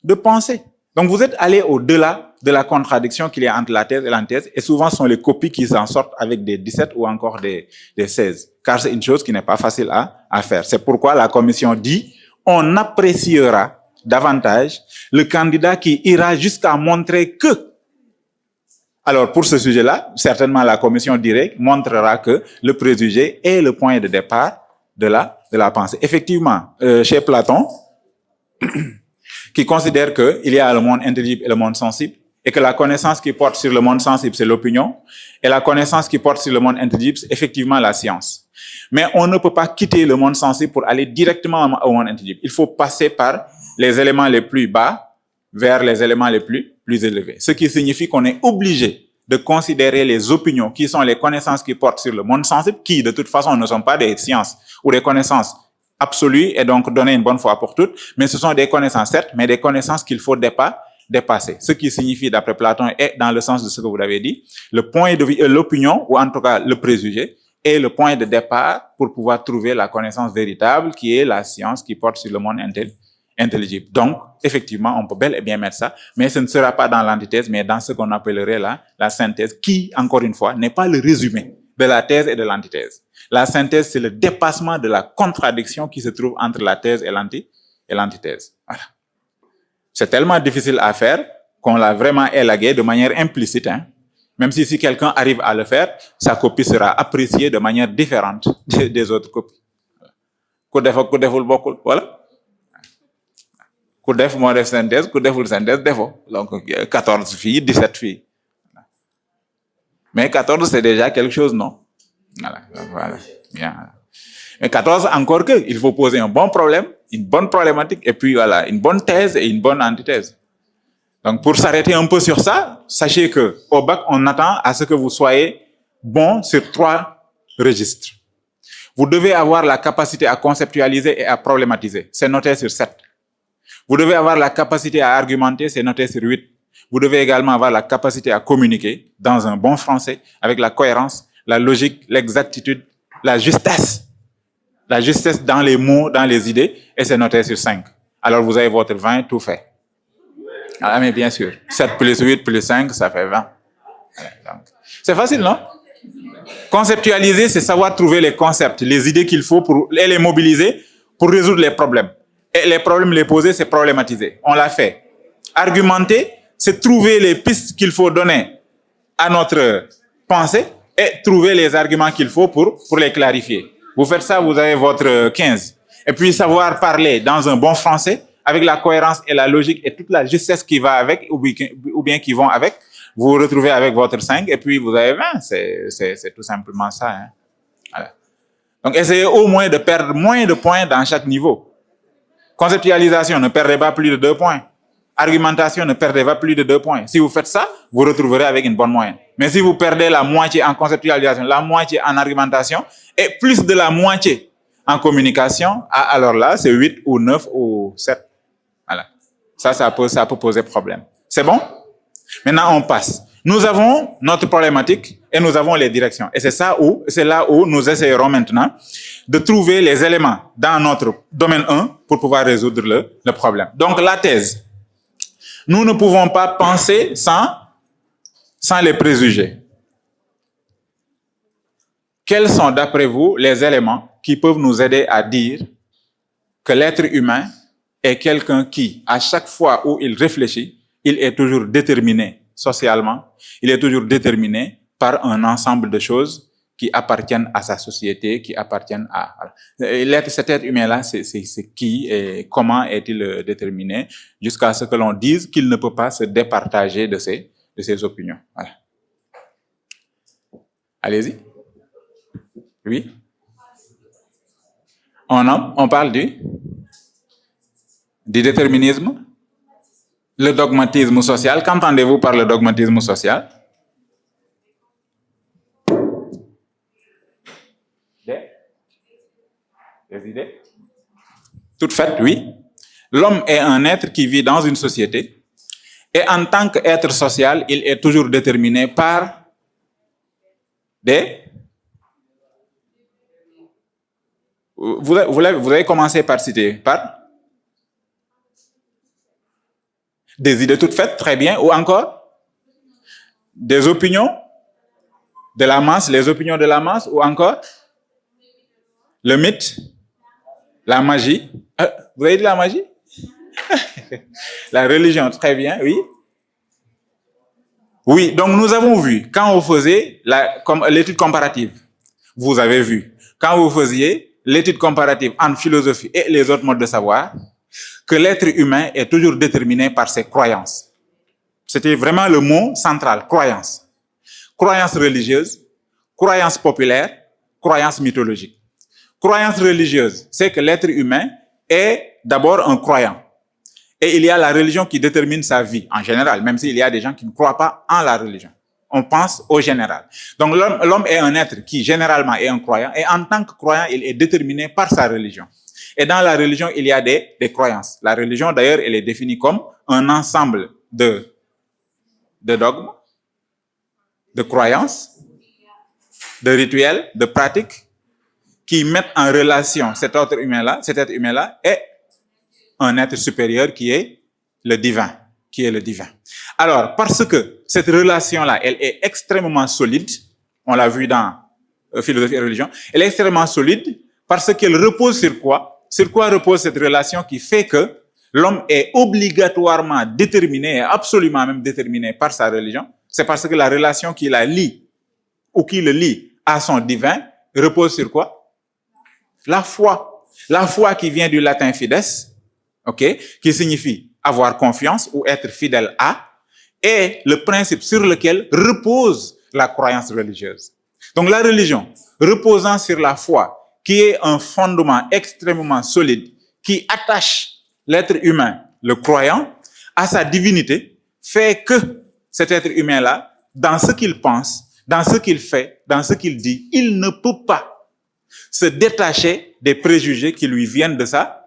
[SPEAKER 2] de pensée. Donc vous êtes allé au-delà de la contradiction qu'il y a entre la thèse et l'antithèse, et souvent ce sont les copies qui s'en sortent avec des 17 ou encore des 16, car c'est une chose qui n'est pas facile à faire. C'est pourquoi la commission dit on appréciera davantage le candidat qui ira jusqu'à montrer que. Alors pour ce sujet-là, certainement la commission montrera que le préjugé est le point de départ de la pensée. Effectivement, chez Platon, qui considère qu'il y a le monde intelligible et le monde sensible, et que la connaissance qui porte sur le monde sensible, c'est l'opinion, et la connaissance qui porte sur le monde intelligible, c'est effectivement la science. Mais on ne peut pas quitter le monde sensible pour aller directement au monde intelligible. Il faut passer par les éléments les plus bas vers les éléments les plus élevés. Ce qui signifie qu'on est obligé de considérer les opinions qui sont les connaissances qui portent sur le monde sensible, qui de toute façon ne sont pas des sciences ou des connaissances absolues et donc données une bonne fois pour toutes, mais ce sont des connaissances certes, mais des connaissances qu'il faut dépasser. Ce qui signifie, d'après Platon, et dans le sens de ce que vous avez dit, le point de vue, l'opinion, ou en tout cas le préjugé, est le point de départ pour pouvoir trouver la connaissance véritable qui est la science qui porte sur le monde intelligible. Donc, effectivement, on peut bel et bien mettre ça, mais ce ne sera pas dans l'antithèse, mais dans ce qu'on appellerait la synthèse, qui, encore une fois, n'est pas le résumé de la thèse et de l'antithèse. La synthèse, c'est le dépassement de la contradiction qui se trouve entre la thèse et l'antithèse. Voilà. C'est tellement difficile à faire qu'on l'a vraiment élagué de manière implicite. Hein. Même si quelqu'un arrive à le faire, sa copie sera appréciée de manière différente des autres copies. Voilà. Ku def moo def synthèse, ku deful synthèse defo. Donc 14 filles, 17 filles. Mais 14 c'est déjà quelque chose, non? Voilà. Bien. Mais 14 encore que, il faut poser un bon problème, une bonne problématique, et puis voilà, une bonne thèse et une bonne antithèse. Donc pour s'arrêter un peu sur ça, sachez que au bac, on attend à ce que vous soyez bon sur 3 registres. Vous devez avoir la capacité à conceptualiser et à problématiser. C'est noté sur 7. Vous devez avoir la capacité à argumenter, c'est noté sur 8. Vous devez également avoir la capacité à communiquer dans un bon français avec la cohérence, la logique, l'exactitude, la justesse. La justesse dans les mots, dans les idées, et c'est noté sur 5. Alors vous avez votre 20, tout fait. Ah, mais bien sûr, 7 plus 8 plus 5, ça fait 20. C'est facile, non? Conceptualiser, c'est savoir trouver les concepts, les idées qu'il faut pour les mobiliser pour résoudre les problèmes. Et les problèmes les poser, c'est problématiser. On l'a fait. Argumenter, c'est trouver les pistes qu'il faut donner à notre pensée et trouver les arguments qu'il faut pour les clarifier. Vous faites ça, vous avez votre 15. Et puis savoir parler dans un bon français, avec la cohérence et la logique et toute la justesse qui va avec, ou bien qui vont avec, vous vous retrouvez avec votre 5 et puis vous avez 20. C'est tout simplement ça. Hein. Voilà. Donc essayez au moins de perdre moins de points dans chaque niveau. Conceptualisation, ne perdez pas plus de 2 points. Argumentation, ne perdez pas plus de 2 points. Si vous faites ça, vous retrouverez avec une bonne moyenne. Mais si vous perdez la moitié en conceptualisation, la moitié en argumentation et plus de la moitié en communication, alors là, c'est 8 ou 9 ou 7. Voilà. Ça peut poser problème. C'est bon? Maintenant, on passe. Nous avons notre problématique et nous avons les directions. Et c'est là où nous essayerons maintenant de trouver les éléments dans notre domaine 1 pour pouvoir résoudre le problème. Donc, la thèse. Nous ne pouvons pas penser sans les préjugés. Quels sont, d'après vous, les éléments qui peuvent nous aider à dire que l'être humain est quelqu'un qui, à chaque fois où il réfléchit, il est toujours déterminé socialement, il est toujours déterminé par un ensemble de choses qui appartiennent à sa société, qui appartiennent à... Cet être humain-là, c'est qui et comment est-il déterminé jusqu'à ce que l'on dise qu'il ne peut pas se départager de ses opinions. Voilà. Allez-y. Oui. On parle du déterminisme, le dogmatisme social. Qu'entendez-vous par le dogmatisme social? Des idées? Toutes faites, oui. L'homme est un être qui vit dans une société et en tant qu'être social, il est toujours déterminé par des... Vous avez commencé par citer, par des idées toutes faites, très bien, ou encore des opinions de la masse, les opinions de la masse, ou encore le mythe, la magie. Vous avez dit la magie? La religion, très bien, oui. Oui, donc nous avons vu, quand vous faisiez l'étude comparative, vous avez vu, quand vous faisiez l'étude comparative en philosophie et les autres modes de savoir, que l'être humain est toujours déterminé par ses croyances. C'était vraiment le mot central, croyance. Croyance religieuse, croyance populaire, croyance mythologique. Croyance religieuse, c'est que l'être humain est d'abord un croyant. Et il y a la religion qui détermine sa vie, en général, même s'il y a des gens qui ne croient pas en la religion. On pense au général. Donc l'homme est un être qui généralement est un croyant, et en tant que croyant, il est déterminé par sa religion. Et dans la religion, il y a des croyances. La religion, d'ailleurs, elle est définie comme un ensemble de dogmes, de croyances, de rituels, de pratiques, qui mettent en relation cet être humain-là et un être supérieur qui est le divin. Alors, parce que cette relation-là, elle est extrêmement solide, on l'a vu dans philosophie et religion, elle est extrêmement solide parce qu'elle repose sur quoi? Sur quoi repose cette relation qui fait que l'homme est obligatoirement déterminé, absolument même déterminé par sa religion? C'est parce que la relation qui la lie ou qui le lie à son divin repose sur quoi? La foi. La foi qui vient du latin fides, ok, qui signifie avoir confiance ou être fidèle à, est le principe sur lequel repose la croyance religieuse. Donc la religion, reposant sur la foi, qui est un fondement extrêmement solide, qui attache l'être humain, le croyant, à sa divinité, fait que cet être humain-là, dans ce qu'il pense, dans ce qu'il fait, dans ce qu'il dit, il ne peut pas se détacher des préjugés qui lui viennent de sa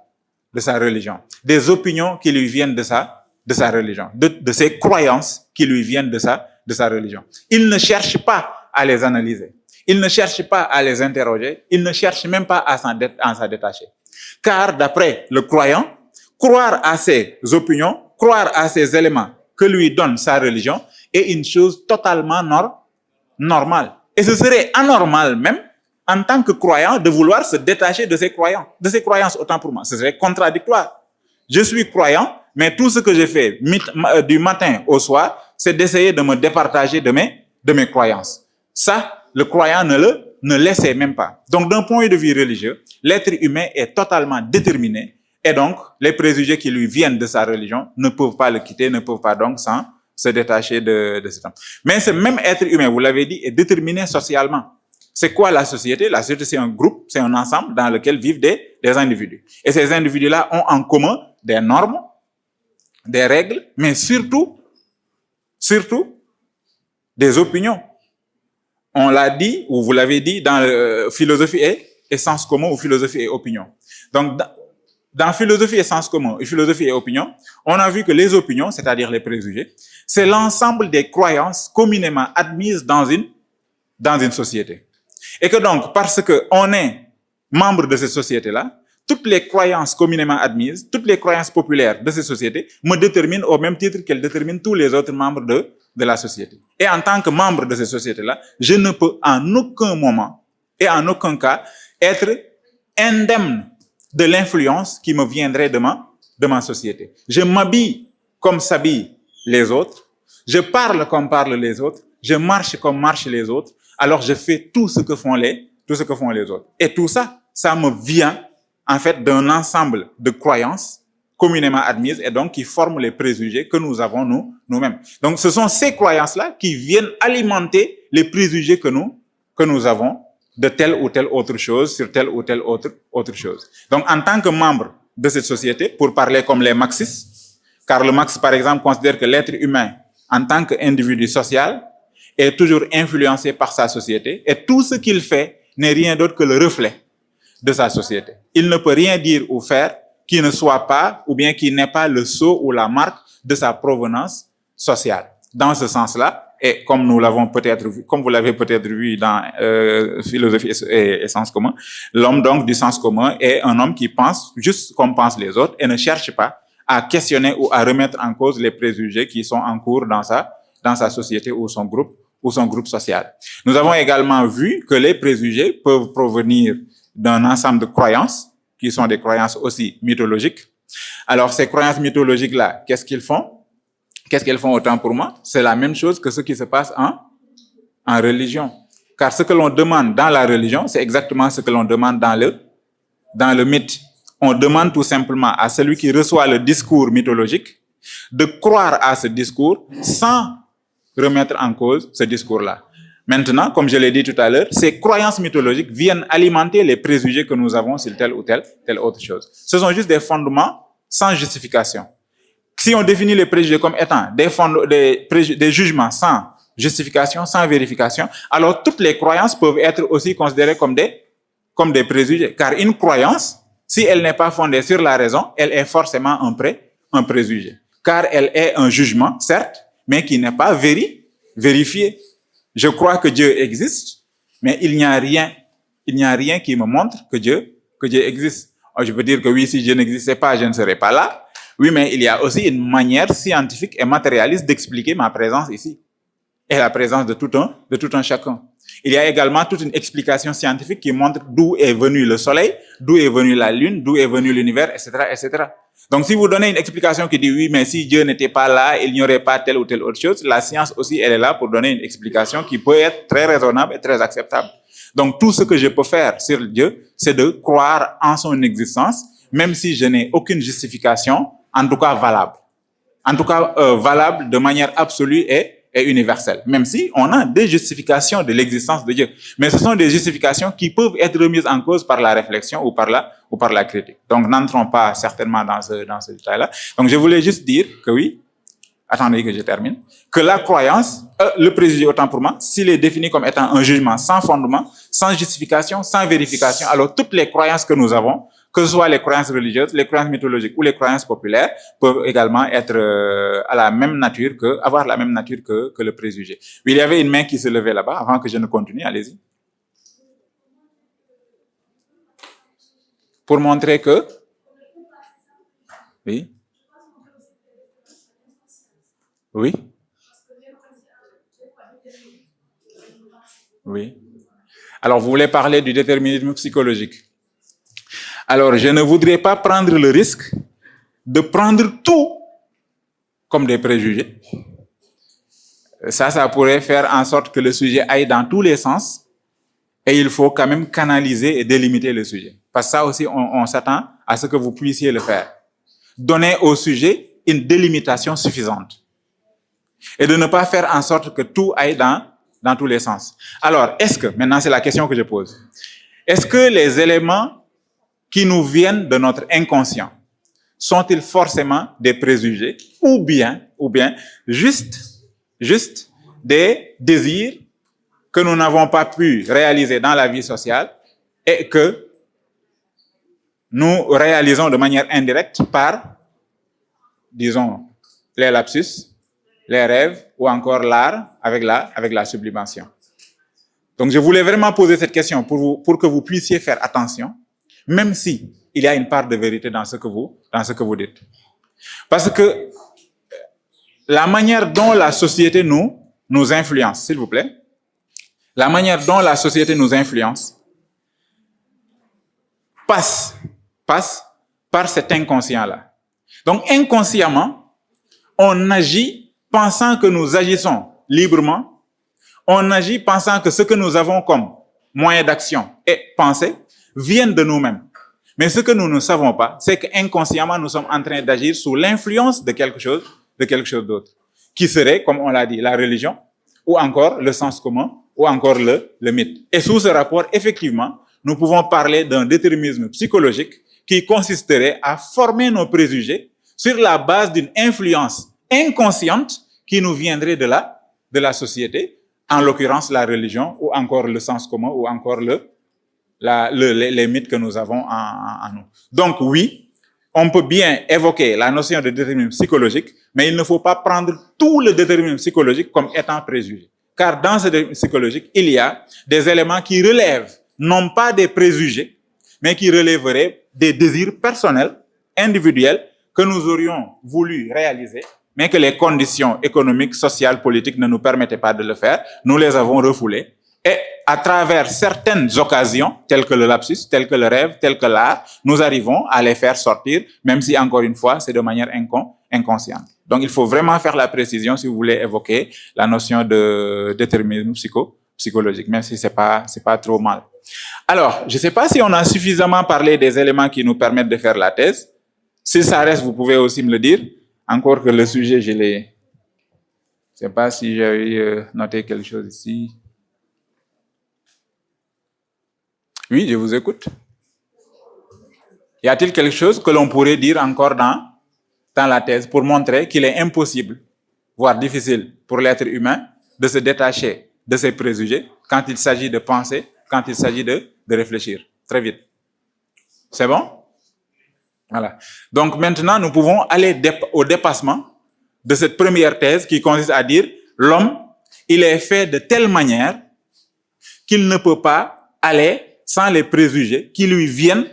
[SPEAKER 2] religion, des opinions qui lui viennent de sa de sa religion, de ses croyances qui lui viennent de sa religion. Il ne cherche pas à les analyser. Il ne cherche pas à les interroger. Il ne cherche même pas à s'en détacher. Car d'après le croyant, croire à ses opinions, croire à ces éléments que lui donne sa religion est une chose totalement normale. Et ce serait anormal même, en tant que croyant, de vouloir se détacher de ses croyances, autant pour moi. Ce serait contradictoire. Je suis croyant, mais tout ce que je fais du matin au soir, c'est d'essayer de me départager de mes croyances. Ça, le croyant ne l'essaie même pas. Donc, d'un point de vue religieux, l'être humain est totalement déterminé et donc, les préjugés qui lui viennent de sa religion ne peuvent pas le quitter, ne peuvent pas donc se détacher de cet homme. Mais ce même être humain, vous l'avez dit, est déterminé socialement. C'est quoi la société? La société, c'est un groupe, c'est un ensemble dans lequel vivent des individus. Et ces individus-là ont en commun des normes, des règles, mais surtout, des opinions. On l'a dit, ou vous l'avez dit, dans philosophie et sens commun, ou philosophie et opinion. Donc, dans philosophie et sens commun, et philosophie et opinion, on a vu que les opinions, c'est-à-dire les préjugés, c'est l'ensemble des croyances communément admises dans une société. Et que donc, parce que on est membre de cette société-là, toutes les croyances communément admises, toutes les croyances populaires de cette société me déterminent au même titre qu'elles déterminent tous les autres membres de la société. Et en tant que membre de cette société-là, je ne peux en aucun moment et en aucun cas être indemne de l'influence qui me viendrait de ma société. Je m'habille comme s'habillent les autres, je parle comme parlent les autres, je marche comme marchent les autres, alors je fais tout ce que font les autres. Et tout ça, ça me vient en fait d'un ensemble de croyances communément admises et donc qui forment les préjugés que nous avons nous-mêmes. Donc ce sont ces croyances-là qui viennent alimenter les préjugés que nous avons de telle ou telle autre chose sur telle ou telle autre chose. Donc en tant que membre de cette société, pour parler comme les marxistes, Karl Marx par exemple considère que l'être humain en tant qu'individu social est toujours influencé par sa société et tout ce qu'il fait n'est rien d'autre que le reflet de sa société. Il ne peut rien dire ou faire qui ne soit pas ou bien qui n'ait pas le sceau ou la marque de sa provenance sociale. Dans ce sens-là, et comme nous l'avons peut-être vu, comme vous l'avez peut-être vu dans philosophie et sens commun, l'homme donc du sens commun est un homme qui pense juste comme pensent les autres et ne cherche pas à questionner ou à remettre en cause les préjugés qui sont en cours dans sa société ou son groupe social. Nous avons également vu que les préjugés peuvent provenir d'un ensemble de croyances qui sont des croyances aussi mythologiques. Alors ces croyances mythologiques-là, qu'est-ce qu'elles font autant pour moi? C'est la même chose que ce qui se passe en religion. Car ce que l'on demande dans la religion, c'est exactement ce que l'on demande dans le mythe. On demande tout simplement à celui qui reçoit le discours mythologique de croire à ce discours sans remettre en cause ce discours-là. Maintenant, comme je l'ai dit tout à l'heure, ces croyances mythologiques viennent alimenter les préjugés que nous avons sur telle ou telle autre chose. Ce sont juste des fondements sans justification. Si on définit les préjugés comme étant des jugements sans justification, sans vérification, alors toutes les croyances peuvent être aussi considérées comme des préjugés. Car une croyance, si elle n'est pas fondée sur la raison, elle est forcément un préjugé. Car elle est un jugement, certes, mais qui n'est pas vérifié. Je crois que Dieu existe, mais il n'y a rien qui me montre que Dieu existe. Alors, je peux dire que oui, si Dieu n'existait pas, je ne serais pas là. Oui, mais il y a aussi une manière scientifique et matérialiste d'expliquer ma présence ici. Et la présence de tout un chacun. Il y a également toute une explication scientifique qui montre d'où est venu le soleil, d'où est venue la lune, d'où est venu l'univers, etc., etc. Donc, si vous donnez une explication qui dit oui, mais si Dieu n'était pas là, il n'y aurait pas telle ou telle autre chose, la science aussi, elle est là pour donner une explication qui peut être très raisonnable et très acceptable. Donc, tout ce que je peux faire sur Dieu, c'est de croire en son existence, même si je n'ai aucune justification, en tout cas valable. En tout cas, valable de manière absolue et universelle. Même si on a des justifications de l'existence de Dieu. Mais ce sont des justifications qui peuvent être remises en cause par la réflexion ou par la critique. Donc, n'entrons pas certainement dans ce détail-là. Donc, je voulais juste dire que oui, attendez que je termine, que la croyance, le préjugé autant pour moi, s'il est défini comme étant un jugement sans fondement, sans justification, sans vérification, alors toutes les croyances que nous avons, que ce soit les croyances religieuses, les croyances mythologiques ou les croyances populaires, peuvent également être à la même nature avoir la même nature que le préjugé. Il y avait une main qui se levait là-bas, avant que je ne continue, allez-y. Pour montrer que... Oui. Oui. Oui. Alors, vous voulez parler du déterminisme psychologique. Alors, je ne voudrais pas prendre le risque de prendre tout comme des préjugés. Ça pourrait faire en sorte que le sujet aille dans tous les sens et il faut quand même canaliser et délimiter le sujet. Parce que ça aussi, on s'attend à ce que vous puissiez le faire. Donner au sujet une délimitation suffisante. Et de ne pas faire en sorte que tout aille dans tous les sens. Alors, maintenant c'est la question que je pose, est-ce que les éléments qui nous viennent de notre inconscient sont-ils forcément des préjugés ou bien juste des désirs que nous n'avons pas pu réaliser dans la vie sociale et que nous réalisons de manière indirecte par, disons, les lapsus, les rêves ou encore l'art avec la sublimation. Donc, je voulais vraiment poser cette question pour que vous puissiez faire attention, même si il y a une part de vérité dans ce que vous dites. Parce que la manière dont la société nous influence, s'il vous plaît, la manière dont la société nous influence passe par cet inconscient-là. Donc, inconsciemment, on agit pensant que nous agissons librement, on agit pensant que ce que nous avons comme moyen d'action et pensée viennent de nous-mêmes. Mais ce que nous ne savons pas, c'est qu'inconsciemment, nous sommes en train d'agir sous l'influence de quelque chose d'autre, qui serait, comme on l'a dit, la religion, ou encore le sens commun, ou encore le mythe. Et sous ce rapport, effectivement, nous pouvons parler d'un déterminisme psychologique qui consisterait à former nos préjugés sur la base d'une influence inconsciente qui nous viendrait de la société, en l'occurrence la religion, ou encore le sens commun, ou encore les mythes que nous avons en nous. Donc oui, on peut bien évoquer la notion de déterminisme psychologique, mais il ne faut pas prendre tout le déterminisme psychologique comme étant préjugé. Car dans ce déterminisme psychologique, il y a des éléments qui relèvent, non pas des préjugés, mais qui relèveraient des désirs personnels, individuels, que nous aurions voulu réaliser, mais que les conditions économiques, sociales, politiques ne nous permettaient pas de le faire. Nous les avons refoulés. Et à travers certaines occasions, telles que le lapsus, telles que le rêve, telles que l'art, nous arrivons à les faire sortir, même si, encore une fois, c'est de manière inconsciente. Donc, il faut vraiment faire la précision si vous voulez évoquer la notion de déterminisme psychologique, même si c'est pas trop mal. Alors, je ne sais pas si on a suffisamment parlé des éléments qui nous permettent de faire la thèse. Si ça reste, vous pouvez aussi me le dire. Encore que le sujet, je ne sais pas si j'avais noté quelque chose ici. Oui, je vous écoute. Y a-t-il quelque chose que l'on pourrait dire encore dans la thèse pour montrer qu'il est impossible, voire difficile pour l'être humain de se détacher de ses préjugés quand il s'agit de penser, quand il s'agit de réfléchir? Très vite. C'est bon? Voilà. Donc maintenant, nous pouvons aller au dépassement de cette première thèse qui consiste à dire l'homme, il est fait de telle manière qu'il ne peut pas aller sans les préjugés qui lui viennent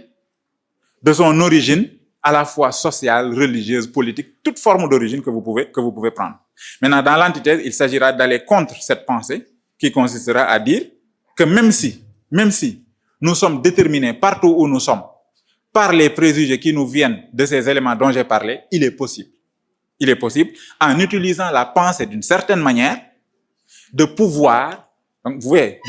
[SPEAKER 2] de son origine, à la fois sociale, religieuse, politique, toute forme d'origine que vous pouvez prendre. Maintenant, dans l'antithèse, il s'agira d'aller contre cette pensée qui consistera à dire que même si nous sommes déterminés partout où nous sommes par les préjugés qui nous viennent de ces éléments dont j'ai parlé, il est possible, en utilisant la pensée d'une certaine manière, de pouvoir, donc vous voyez,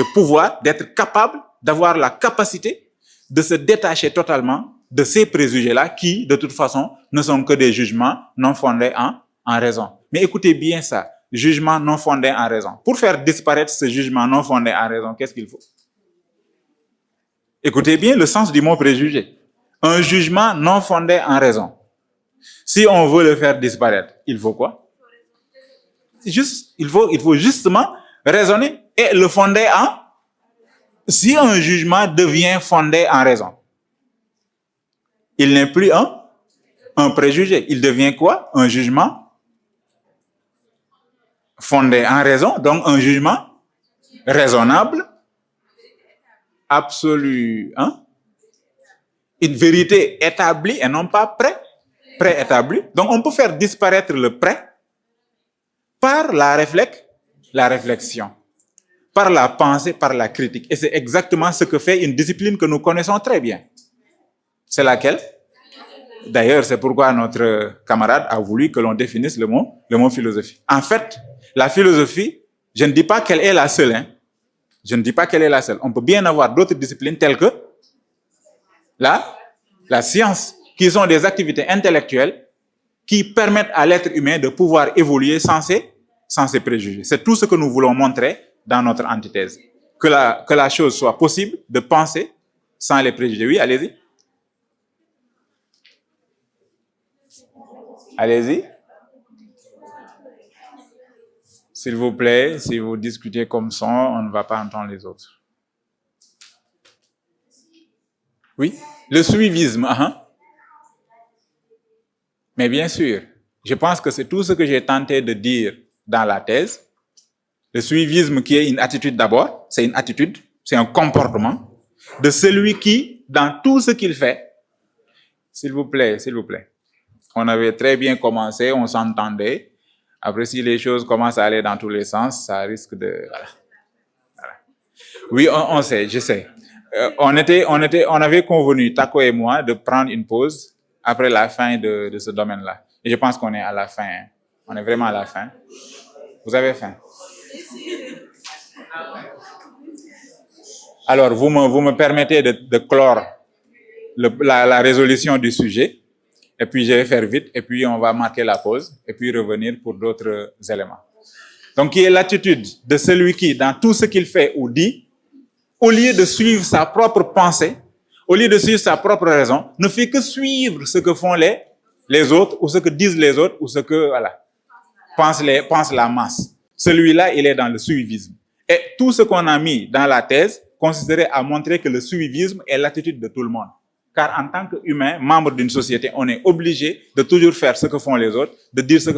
[SPEAKER 2] d'être capable, d'avoir la capacité de se détacher totalement de ces préjugés-là qui, de toute façon, ne sont que des jugements non fondés en raison. Mais écoutez bien ça, jugement non fondé en raison. Pour faire disparaître ce jugement non fondé en raison, qu'est-ce qu'il faut? Écoutez bien le sens du mot préjugé. Un jugement non fondé en raison. Si on veut le faire disparaître, il faut quoi? il faut justement raisonner et le fonder en... Si un jugement devient fondé en raison, il n'est plus un préjugé. Il devient quoi? Un jugement fondé en raison, donc un jugement raisonnable, absolu, une vérité établie et non pas préétablie. Donc on peut faire disparaître le pré par la réflexion, par la pensée, par la critique. Et c'est exactement ce que fait une discipline que nous connaissons très bien. C'est laquelle? D'ailleurs, c'est pourquoi notre camarade a voulu que l'on définisse le mot philosophie. En fait, la philosophie, je ne dis pas qu'elle est la seule. Je ne dis pas qu'elle est la seule. On peut bien avoir d'autres disciplines telles que la science, qui sont des activités intellectuelles qui permettent à l'être humain de pouvoir évoluer sans ses préjugés. C'est tout ce que nous voulons montrer dans notre antithèse. Que la chose soit possible de penser sans les préjugés. Oui, allez-y. Allez-y. S'il vous plaît, si vous discutez comme ça, on ne va pas entendre les autres. Oui, le suivisme. Mais bien sûr, je pense que c'est tout ce que j'ai tenté de dire dans la thèse. Le suivisme qui est une attitude d'abord, c'est une attitude, c'est un comportement de celui qui, dans tout ce qu'il fait, s'il vous plaît, on avait très bien commencé, on s'entendait. Après, si les choses commencent à aller dans tous les sens, ça risque de... Voilà. Oui, on sait, je sais. On avait convenu, Taco et moi, de prendre une pause après la fin de ce domaine-là. Et je pense qu'on est à la fin. On est vraiment à la fin. Vous avez faim? Alors, vous me permettez de clore la résolution du sujet. Et puis, je vais faire vite. Et puis, on va marquer la pause. Et puis, revenir pour d'autres éléments. Donc, qui est l'attitude de celui qui, dans tout ce qu'il fait ou dit, au lieu de suivre sa propre pensée, au lieu de suivre sa propre raison, ne fait que suivre ce que font les autres, ou ce que disent les autres, ou ce que, pense la masse. Celui-là, il est dans le suivisme. Et tout ce qu'on a mis dans la thèse consisterait à montrer que le suivisme est l'attitude de tout le monde. Car en tant qu'humain, membre d'une société, on est obligé de toujours faire ce que font les autres, de dire ce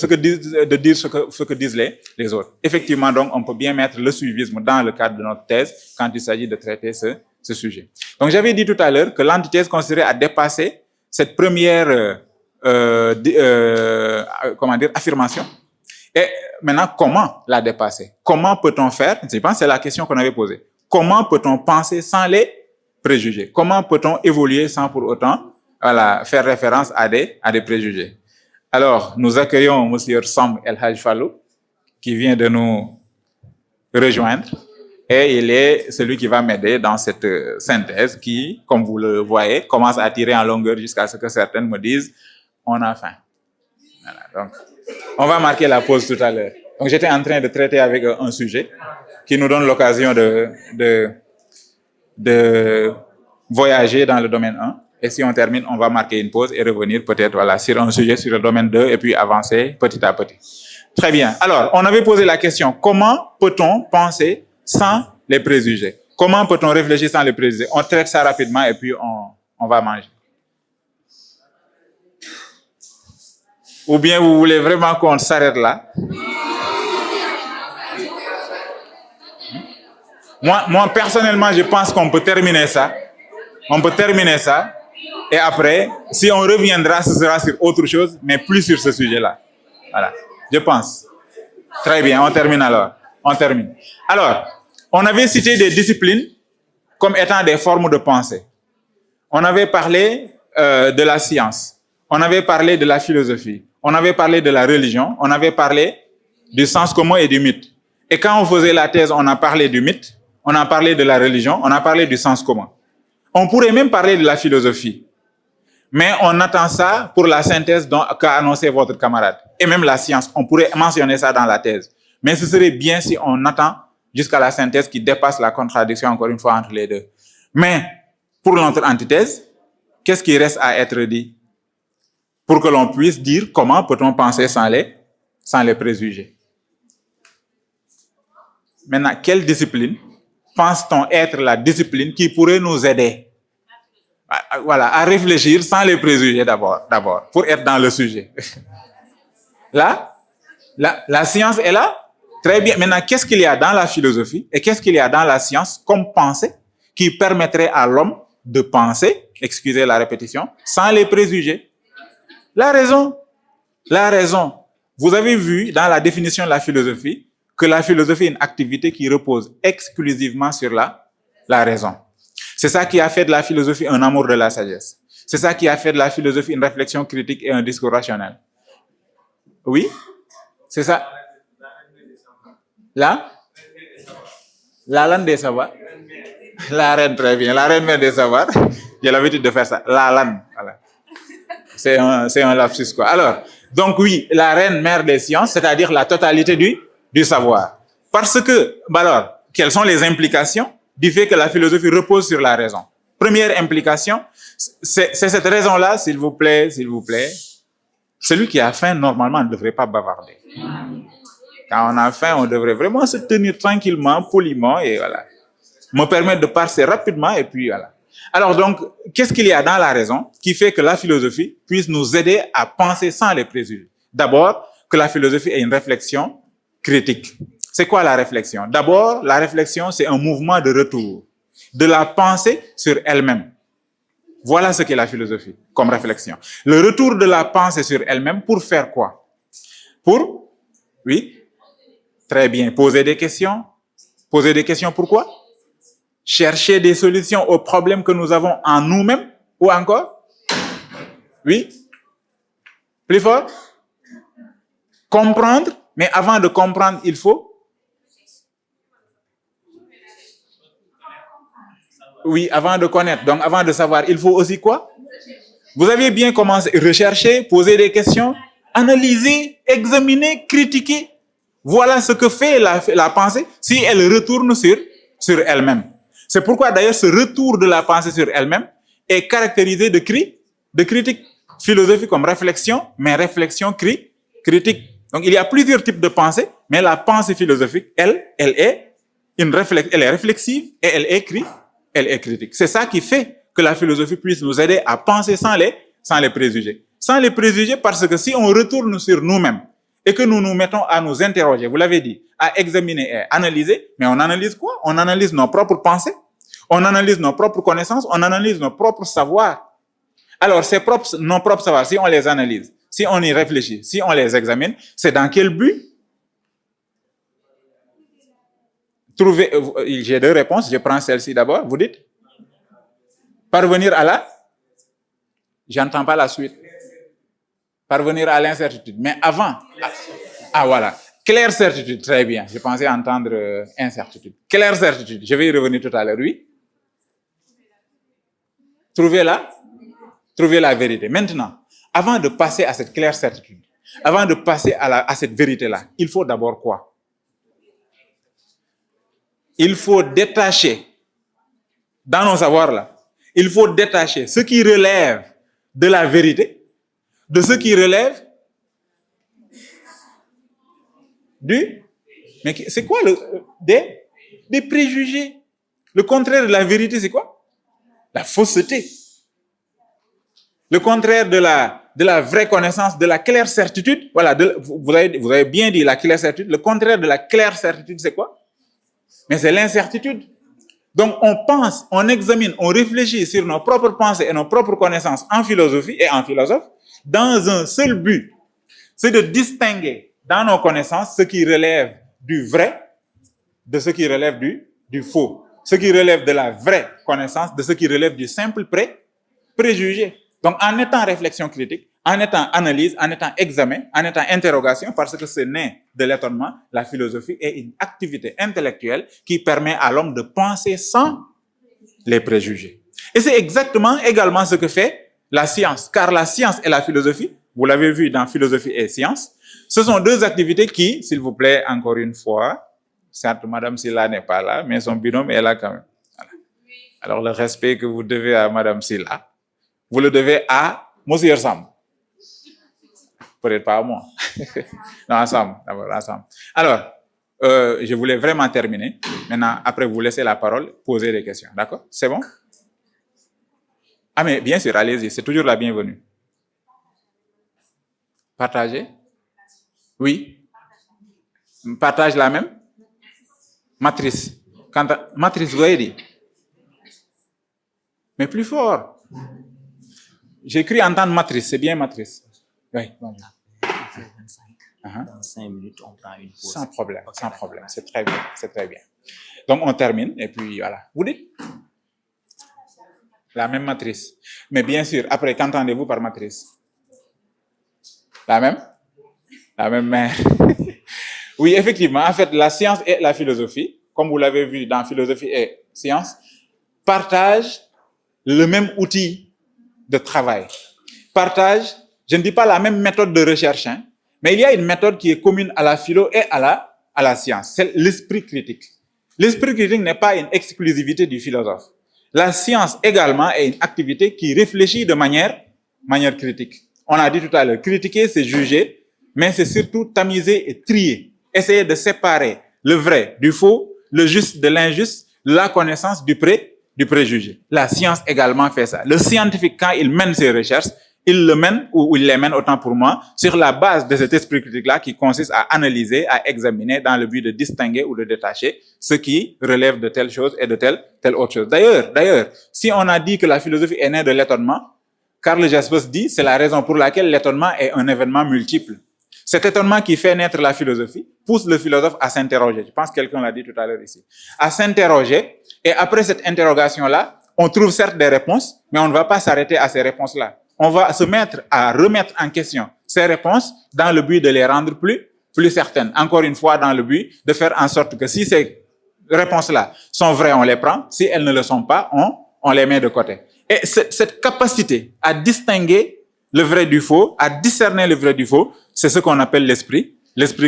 [SPEAKER 2] que disent les autres. Effectivement, donc, on peut bien mettre le suivisme dans le cadre de notre thèse quand il s'agit de traiter ce sujet. Donc, j'avais dit tout à l'heure que l'antithèse consisterait à dépasser cette première, affirmation. Et maintenant, comment la dépasser? Comment peut-on faire? Je pense que c'est la question qu'on avait posée. Comment peut-on penser sans les préjugés? Comment peut-on évoluer sans pour autant faire référence à des préjugés? Alors, nous accueillons M. Samb El Hadj Fallou, qui vient de nous rejoindre. Et il est celui qui va m'aider dans cette synthèse qui, comme vous le voyez, commence à tirer en longueur jusqu'à ce que certaines me disent « on a faim ». Voilà, donc, on va marquer la pause tout à l'heure. Donc, j'étais en train de traiter avec un sujet qui nous donne l'occasion de voyager dans le domaine 1. Et si on termine, on va marquer une pause et revenir peut-être sur un sujet sur le domaine 2 et puis avancer petit à petit. Très bien. Alors, on avait posé la question, comment peut-on penser sans les préjugés? Comment peut-on réfléchir sans les préjugés? On traite ça rapidement et puis on va manger. Ou bien vous voulez vraiment qu'on s'arrête là? Moi, personnellement, je pense qu'on peut terminer ça. On peut terminer ça. Et après, si on reviendra, ce sera sur autre chose, mais plus sur ce sujet-là. Voilà, je pense. Très bien, on termine alors. Alors, on avait cité des disciplines comme étant des formes de pensée. On avait parlé de la science. On avait parlé de la philosophie. On avait parlé de la religion. On avait parlé du sens commun et du mythe. Et quand on faisait la thèse, on a parlé du mythe, on a parlé de la religion, on a parlé du sens commun. On pourrait même parler de la philosophie. Mais on attend ça pour la synthèse qu'a annoncé votre camarade. Et même la science, on pourrait mentionner ça dans la thèse. Mais ce serait bien si on attend jusqu'à la synthèse qui dépasse la contradiction, encore une fois, entre les deux. Mais pour notre antithèse, qu'est-ce qui reste à être dit? Pour que l'on puisse dire comment peut-on penser sans les sans les préjugés. Maintenant, quelle discipline pense-t-on être la discipline qui pourrait nous aider voilà, à réfléchir sans les préjugés d'abord, pour être dans le sujet. Là, la science est là. Très bien. Maintenant, qu'est-ce qu'il y a dans la philosophie et qu'est-ce qu'il y a dans la science comme pensée qui permettrait à l'homme de penser, excusez la répétition, sans les préjugés? La raison. La raison. Vous avez vu dans la définition de la philosophie que la philosophie est une activité qui repose exclusivement sur la raison. C'est ça qui a fait de la philosophie un amour de la sagesse. C'est ça qui a fait de la philosophie une réflexion critique et un discours rationnel. Oui? C'est ça. Là? La lane des savoirs. La reine, très bien. La reine mère des savoirs. J'ai l'habitude de faire ça. La lane. Voilà. C'est un lapsus, quoi. Alors, donc oui, la reine mère des sciences, c'est-à-dire la totalité du savoir. Parce que, alors, quelles sont les implications du fait que la philosophie repose sur la raison? Première implication, c'est cette raison-là, s'il vous plaît. Celui qui a faim, normalement, ne devrait pas bavarder. Quand on a faim, on devrait vraiment se tenir tranquillement, poliment, et voilà. Me permettre de passer rapidement, et puis voilà. Alors donc, qu'est-ce qu'il y a dans la raison qui fait que la philosophie puisse nous aider à penser sans les préjugés? D'abord, que la philosophie est une réflexion critique. C'est quoi la réflexion? D'abord, la réflexion, c'est un mouvement de retour de la pensée sur elle-même. Voilà ce qu'est la philosophie comme réflexion. Le retour de la pensée sur elle-même pour faire quoi? Pour, oui, très bien, poser des questions. Poser des questions pourquoi? Chercher des solutions aux problèmes que nous avons en nous-mêmes ou encore? Oui? Plus fort? Comprendre, mais avant de comprendre, il faut? Oui, avant de connaître, donc avant de savoir, il faut aussi quoi? Vous avez bien commencé, rechercher, poser des questions, analyser, examiner, critiquer. Voilà ce que fait la pensée si elle retourne sur elle-même. C'est pourquoi d'ailleurs ce retour de la pensée sur elle-même est caractérisé de critique. Philosophie comme réflexion, mais réflexion critique. Donc il y a plusieurs types de pensée, mais la pensée philosophique, elle est réflexive et elle est critique. C'est ça qui fait que la philosophie puisse nous aider à penser sans les préjugés. Sans les préjugés parce que si on retourne sur nous-mêmes et que nous nous mettons à nous interroger, vous l'avez dit, à examiner et analyser, mais on analyse quoi? On analyse nos propres pensées, on analyse nos propres connaissances, on analyse nos propres savoirs. Alors, nos propres savoirs, si on les analyse, si on y réfléchit, si on les examine, c'est dans quel but? J'ai deux réponses, je prends celle-ci d'abord, vous dites? Parvenir à la? J'entends pas la suite. Parvenir à l'incertitude. Mais avant, voilà. Claire certitude, très bien. Je pensais entendre incertitude. Claire certitude, je vais y revenir tout à l'heure, oui. Trouver la vérité. Maintenant, avant de passer à cette claire certitude, avant de passer à cette vérité-là, il faut d'abord quoi? Il faut détacher, dans nos savoirs-là, il faut détacher ce qui relève de la vérité de ce qui relève mais c'est quoi des préjugés? Le contraire de la vérité, c'est quoi? La fausseté. Le contraire de la vraie connaissance, de la claire certitude. Voilà, vous avez bien dit la claire certitude. Le contraire de la claire certitude, c'est quoi? Mais c'est l'incertitude. Donc, on pense, on examine, on réfléchit sur nos propres pensées et nos propres connaissances en philosophie et en philosophe dans un seul but. C'est de distinguer dans nos connaissances ce qui relève du vrai de ce qui relève du faux. Ce qui relève de la vraie connaissance de ce qui relève du simple préjugé. Donc, en étant réflexion critique, en étant analyse, en étant examen, en étant interrogation, parce que c'est né de l'étonnement, la philosophie est une activité intellectuelle qui permet à l'homme de penser sans les préjugés. Et c'est également ce que fait la science, car la science et la philosophie, vous l'avez vu dans philosophie et science, ce sont deux activités qui, s'il vous plaît, encore une fois, certes, Madame Silla n'est pas là, mais son binôme est là quand même. Voilà. Alors, le respect que vous devez à Madame Silla, vous le devez à Monsieur Sam. Peut-être pas à moi. Non, ensemble, d'abord, ensemble. Alors, je voulais vraiment terminer. Maintenant, après, vous laissez la parole, poser des questions. D'accord? C'est bon? Ah, mais bien sûr, allez-y, c'est toujours la bienvenue. Partager? Oui. Partage la même? Matrice. Matrice, vous avez dit? Mais plus fort. J'ai cru entendre matrice, c'est bien matrice. Oui. Bon.
[SPEAKER 3] Dans 5 minutes, on prend une pause.
[SPEAKER 2] Sans problème, sans problème. C'est très bien, c'est très bien. Donc, on termine et puis voilà. Vous dites? La même matrice. Mais bien sûr, après, qu'entendez-vous par matrice? La même? La même mère. Oui, effectivement. En fait, la science et la philosophie, comme vous l'avez vu dans philosophie et science, partagent le même outil de travail. Partagent, je ne dis pas la même méthode de recherche, hein, mais il y a une méthode qui est commune à la philo et à la science. C'est l'esprit critique. L'esprit critique n'est pas une exclusivité du philosophe. La science également est une activité qui réfléchit de manière critique. On a dit tout à l'heure, critiquer, c'est juger, mais c'est surtout tamiser et trier. Essayer de séparer le vrai du faux, le juste de l'injuste, la connaissance du préjugé. La science également fait ça. Le scientifique, quand il mène ses recherches, il le mène, ou il les mène autant pour moi, sur la base de cet esprit critique-là qui consiste à analyser, à examiner dans le but de distinguer ou de détacher ce qui relève de telle chose et de telle autre chose. D'ailleurs, si on a dit que la philosophie est née de l'étonnement, Karl Jaspers dit, c'est la raison pour laquelle l'étonnement est un événement multiple. Cet étonnement qui fait naître la philosophie pousse le philosophe à s'interroger. Je pense que quelqu'un l'a dit tout à l'heure ici. À s'interroger, et après cette interrogation-là, on trouve certes des réponses, mais on ne va pas s'arrêter à ces réponses-là. On va se mettre à remettre en question ces réponses dans le but de les rendre plus certaines. Encore une fois, dans le but de faire en sorte que si ces réponses-là sont vraies, on les prend. Si elles ne le sont pas, on les met de côté. Et cette capacité à distinguer le vrai du faux, à discerner le vrai du faux, c'est ce qu'on appelle l'esprit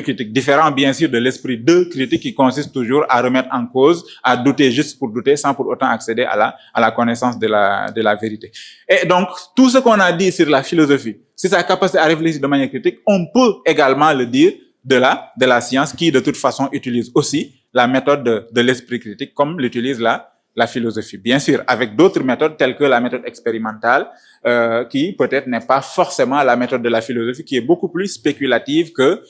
[SPEAKER 2] critique. Différent, bien sûr, de l'esprit de critique qui consiste toujours à remettre en cause, à douter juste pour douter, sans pour autant accéder à la connaissance de la vérité. Et donc, tout ce qu'on a dit sur la philosophie, c'est sa capacité à réfléchir de manière critique, on peut également le dire de la science qui, de toute façon, utilise aussi la méthode de l'esprit critique comme l'utilise la philosophie. Bien sûr, avec d'autres méthodes telles que la méthode expérimentale, qui peut-être n'est pas forcément la méthode de la philosophie, qui est beaucoup plus spéculative que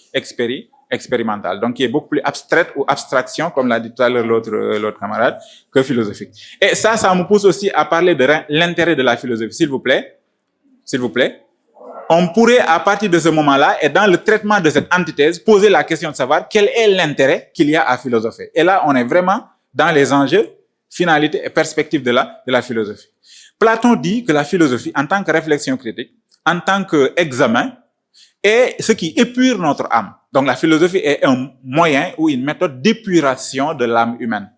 [SPEAKER 2] expérimentale. Donc, qui est beaucoup plus abstraite ou abstraction, comme l'a dit tout à l'heure l'autre camarade, que philosophique. Et ça me pousse aussi à parler de l'intérêt de la philosophie. S'il vous plaît. On pourrait, à partir de ce moment-là, et dans le traitement de cette antithèse, poser la question de savoir quel est l'intérêt qu'il y a à philosopher. Et là, on est vraiment dans les enjeux, finalités et perspectives de la philosophie. Platon dit que la philosophie, en tant que réflexion critique, en tant qu'examen, est ce qui épure notre âme. Donc la philosophie est un moyen ou une méthode d'épuration de l'âme humaine.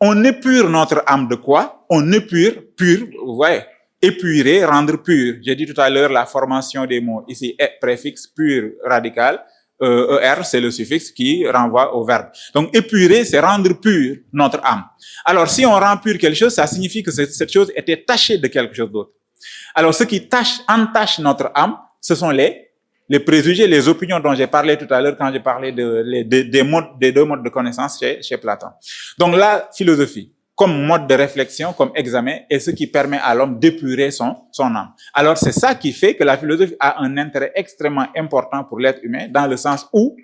[SPEAKER 2] On épure notre âme de quoi? On épure, vous voyez, épurer, rendre pur. J'ai dit tout à l'heure la formation des mots. Ici, préfixe pur radical. ER, c'est le suffixe qui renvoie au verbe. Donc, épurer, c'est rendre pur notre âme. Alors, si on rend pur quelque chose, ça signifie que cette chose était tachée de quelque chose d'autre. Alors, ce qui entache notre âme, ce sont les préjugés, les opinions dont j'ai parlé tout à l'heure quand j'ai parlé des deux modes de connaissance chez Platon. Donc, la philosophie, comme mode de réflexion, comme examen, est ce qui permet à l'homme d'épurer son âme. Alors, c'est ça qui fait que la philosophie a un intérêt extrêmement important pour l'être humain, dans le sens où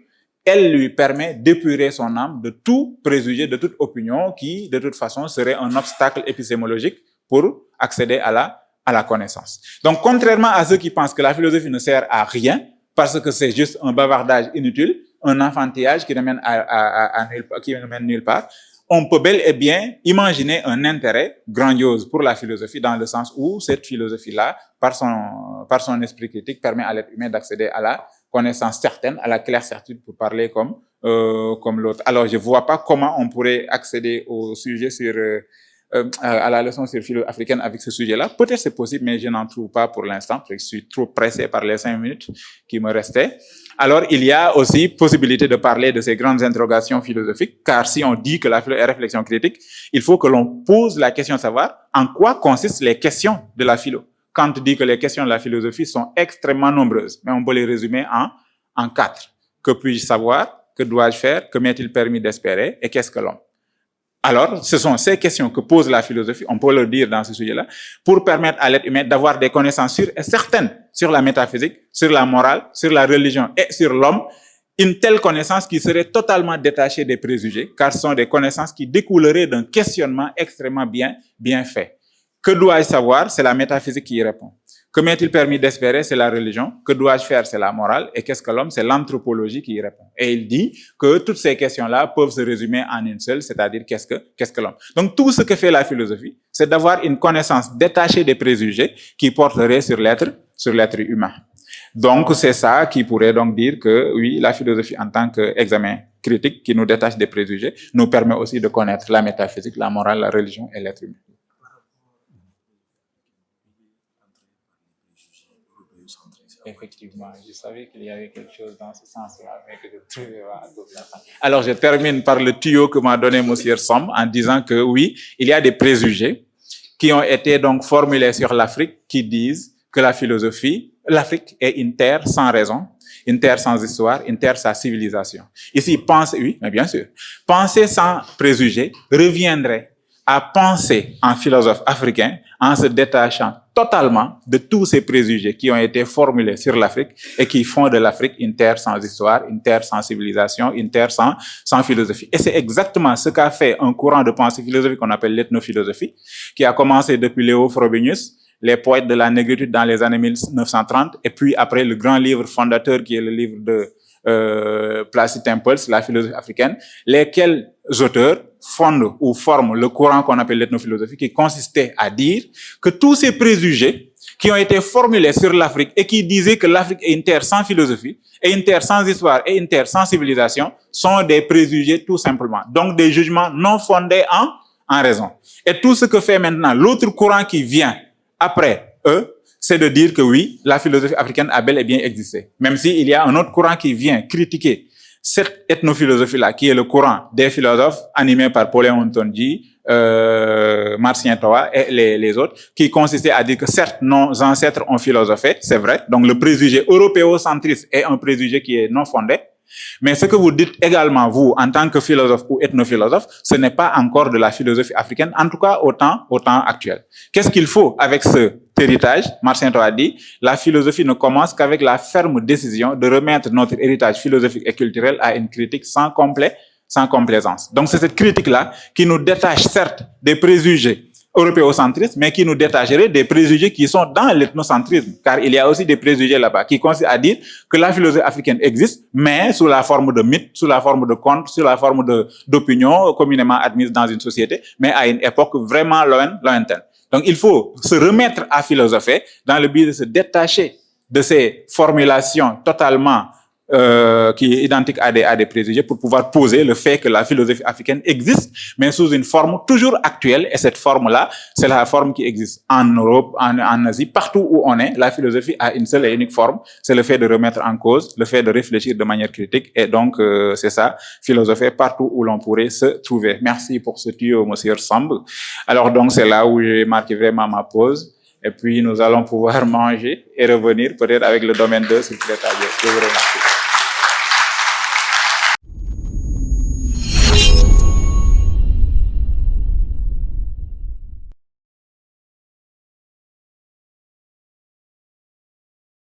[SPEAKER 2] elle lui permet d'épurer son âme de tout préjugé, de toute opinion qui, de toute façon, serait un obstacle épistémologique pour accéder à la connaissance. Donc, contrairement à ceux qui pensent que la philosophie ne sert à rien, parce que c'est juste un bavardage inutile, un enfantillage qui ne mène nulle part, on peut bel et bien imaginer un intérêt grandiose pour la philosophie dans le sens où cette philosophie-là, par son esprit critique, permet à l'être humain d'accéder à la connaissance certaine, à la claire certitude pour parler comme l'autre. Alors, je vois pas comment on pourrait accéder au sujet à la leçon sur philo africaine avec ce sujet-là. Peut-être c'est possible, mais je n'en trouve pas pour l'instant. Je suis trop pressé par les 5 minutes qui me restaient. Alors, il y a aussi possibilité de parler de ces grandes interrogations philosophiques, car si on dit que la philo est réflexion critique, il faut que l'on pose la question de savoir en quoi consistent les questions de la philo. Kant dit que les questions de la philosophie sont extrêmement nombreuses, mais on peut les résumer en 4. Que puis-je savoir? Que dois-je faire? Que m'est-il permis d'espérer? Et qu'est-ce que l'homme? Alors, ce sont ces questions que pose la philosophie, on peut le dire dans ce sujet-là, pour permettre à l'être humain d'avoir des connaissances sûres et certaines sur la métaphysique, sur la morale, sur la religion et sur l'homme, une telle connaissance qui serait totalement détachée des préjugés, car ce sont des connaissances qui découleraient d'un questionnement extrêmement bien fait. Que dois-je savoir? C'est la métaphysique qui y répond. Que m'est-il permis d'espérer? C'est la religion. Que dois-je faire? C'est la morale. Et qu'est-ce que l'homme? C'est l'anthropologie qui y répond. Et il dit que toutes ces questions-là peuvent se résumer en une seule, c'est-à-dire qu'est-ce que l'homme? Donc tout ce que fait la philosophie, c'est d'avoir une connaissance détachée des préjugés qui porterait sur l'être humain. Donc c'est ça qui pourrait donc dire que oui, la philosophie en tant qu'examen critique qui nous détache des préjugés nous permet aussi de connaître la métaphysique, la morale, la religion et l'être humain. Effectivement, je savais qu'il y avait quelque chose dans ce sens-là, mais que je trouvais à d'autres. Alors, je termine par le tuyau que m'a donné Monsieur Somme en disant que oui, il y a des préjugés qui ont été donc formulés sur l'Afrique qui disent que l'Afrique est une terre sans raison, une terre sans histoire, une terre sans civilisation. Ici, oui, mais bien sûr, penser sans préjugés reviendrait à penser en philosophe africain en se détachant totalement de tous ces préjugés qui ont été formulés sur l'Afrique et qui font de l'Afrique une terre sans histoire, une terre sans civilisation, une terre sans philosophie. Et c'est exactement ce qu'a fait un courant de pensée philosophique qu'on appelle l'ethnophilosophie, qui a commencé depuis Léo Frobenius, les poètes de la négritude dans les années 1930, et puis après le grand livre fondateur qui est le livre de Placide Tempels, la philosophie africaine, lesquels auteurs fondent ou forment le courant qu'on appelle l'ethnophilosophie, qui consistait à dire que tous ces préjugés qui ont été formulés sur l'Afrique et qui disaient que l'Afrique est une terre sans philosophie, et une terre sans histoire et une terre sans civilisation sont des préjugés tout simplement. Donc des jugements non fondés en raison. Et tout ce que fait maintenant l'autre courant qui vient après eux, c'est de dire que oui, la philosophie africaine a bel et bien existé. Même s'il y a un autre courant qui vient critiquer cette ethnophilosophie-là, qui est le courant des philosophes animés par Pauline Ntonji, Marcien Toa et les autres, qui consistait à dire que certes, nos ancêtres ont philosophé, c'est vrai. Donc le préjugé européocentriste est un préjugé qui est non fondé. Mais ce que vous dites également, vous, en tant que philosophe ou ethnophilosophe, ce n'est pas encore de la philosophie africaine, en tout cas au temps actuel. Qu'est-ce qu'il faut avec ce héritage? Marcien Toa dit, la philosophie ne commence qu'avec la ferme décision de remettre notre héritage philosophique et culturel à une critique sans complaisance. Donc c'est cette critique-là qui nous détache certes des préjugés européocentristes, mais qui nous détacherait des préjugés qui sont dans l'ethnocentrisme, car il y a aussi des préjugés là-bas qui consistent à dire que la philosophie africaine existe, mais sous la forme de mythes, sous la forme de contes, sous la forme d'opinions communément admises dans une société, mais à une époque vraiment lointaine. Donc il faut se remettre à philosopher dans le but de se détacher de ces formulations totalement qui est identique à des préjugés pour pouvoir poser le fait que la philosophie africaine existe, mais sous une forme toujours actuelle. Et cette forme-là, c'est la forme qui existe en Europe, en Asie, partout où on est. La philosophie a une seule et unique forme. C'est le fait de remettre en cause, le fait de réfléchir de manière critique. Et donc, c'est ça, philosopher partout où l'on pourrait se trouver. Merci pour ce tuyau, monsieur Samb. Alors donc, c'est là où j'ai marqué vraiment ma pause. Et puis, nous allons pouvoir manger et revenir peut-être avec le domaine 2 s'il plaît à Dieu. Je vous remercie.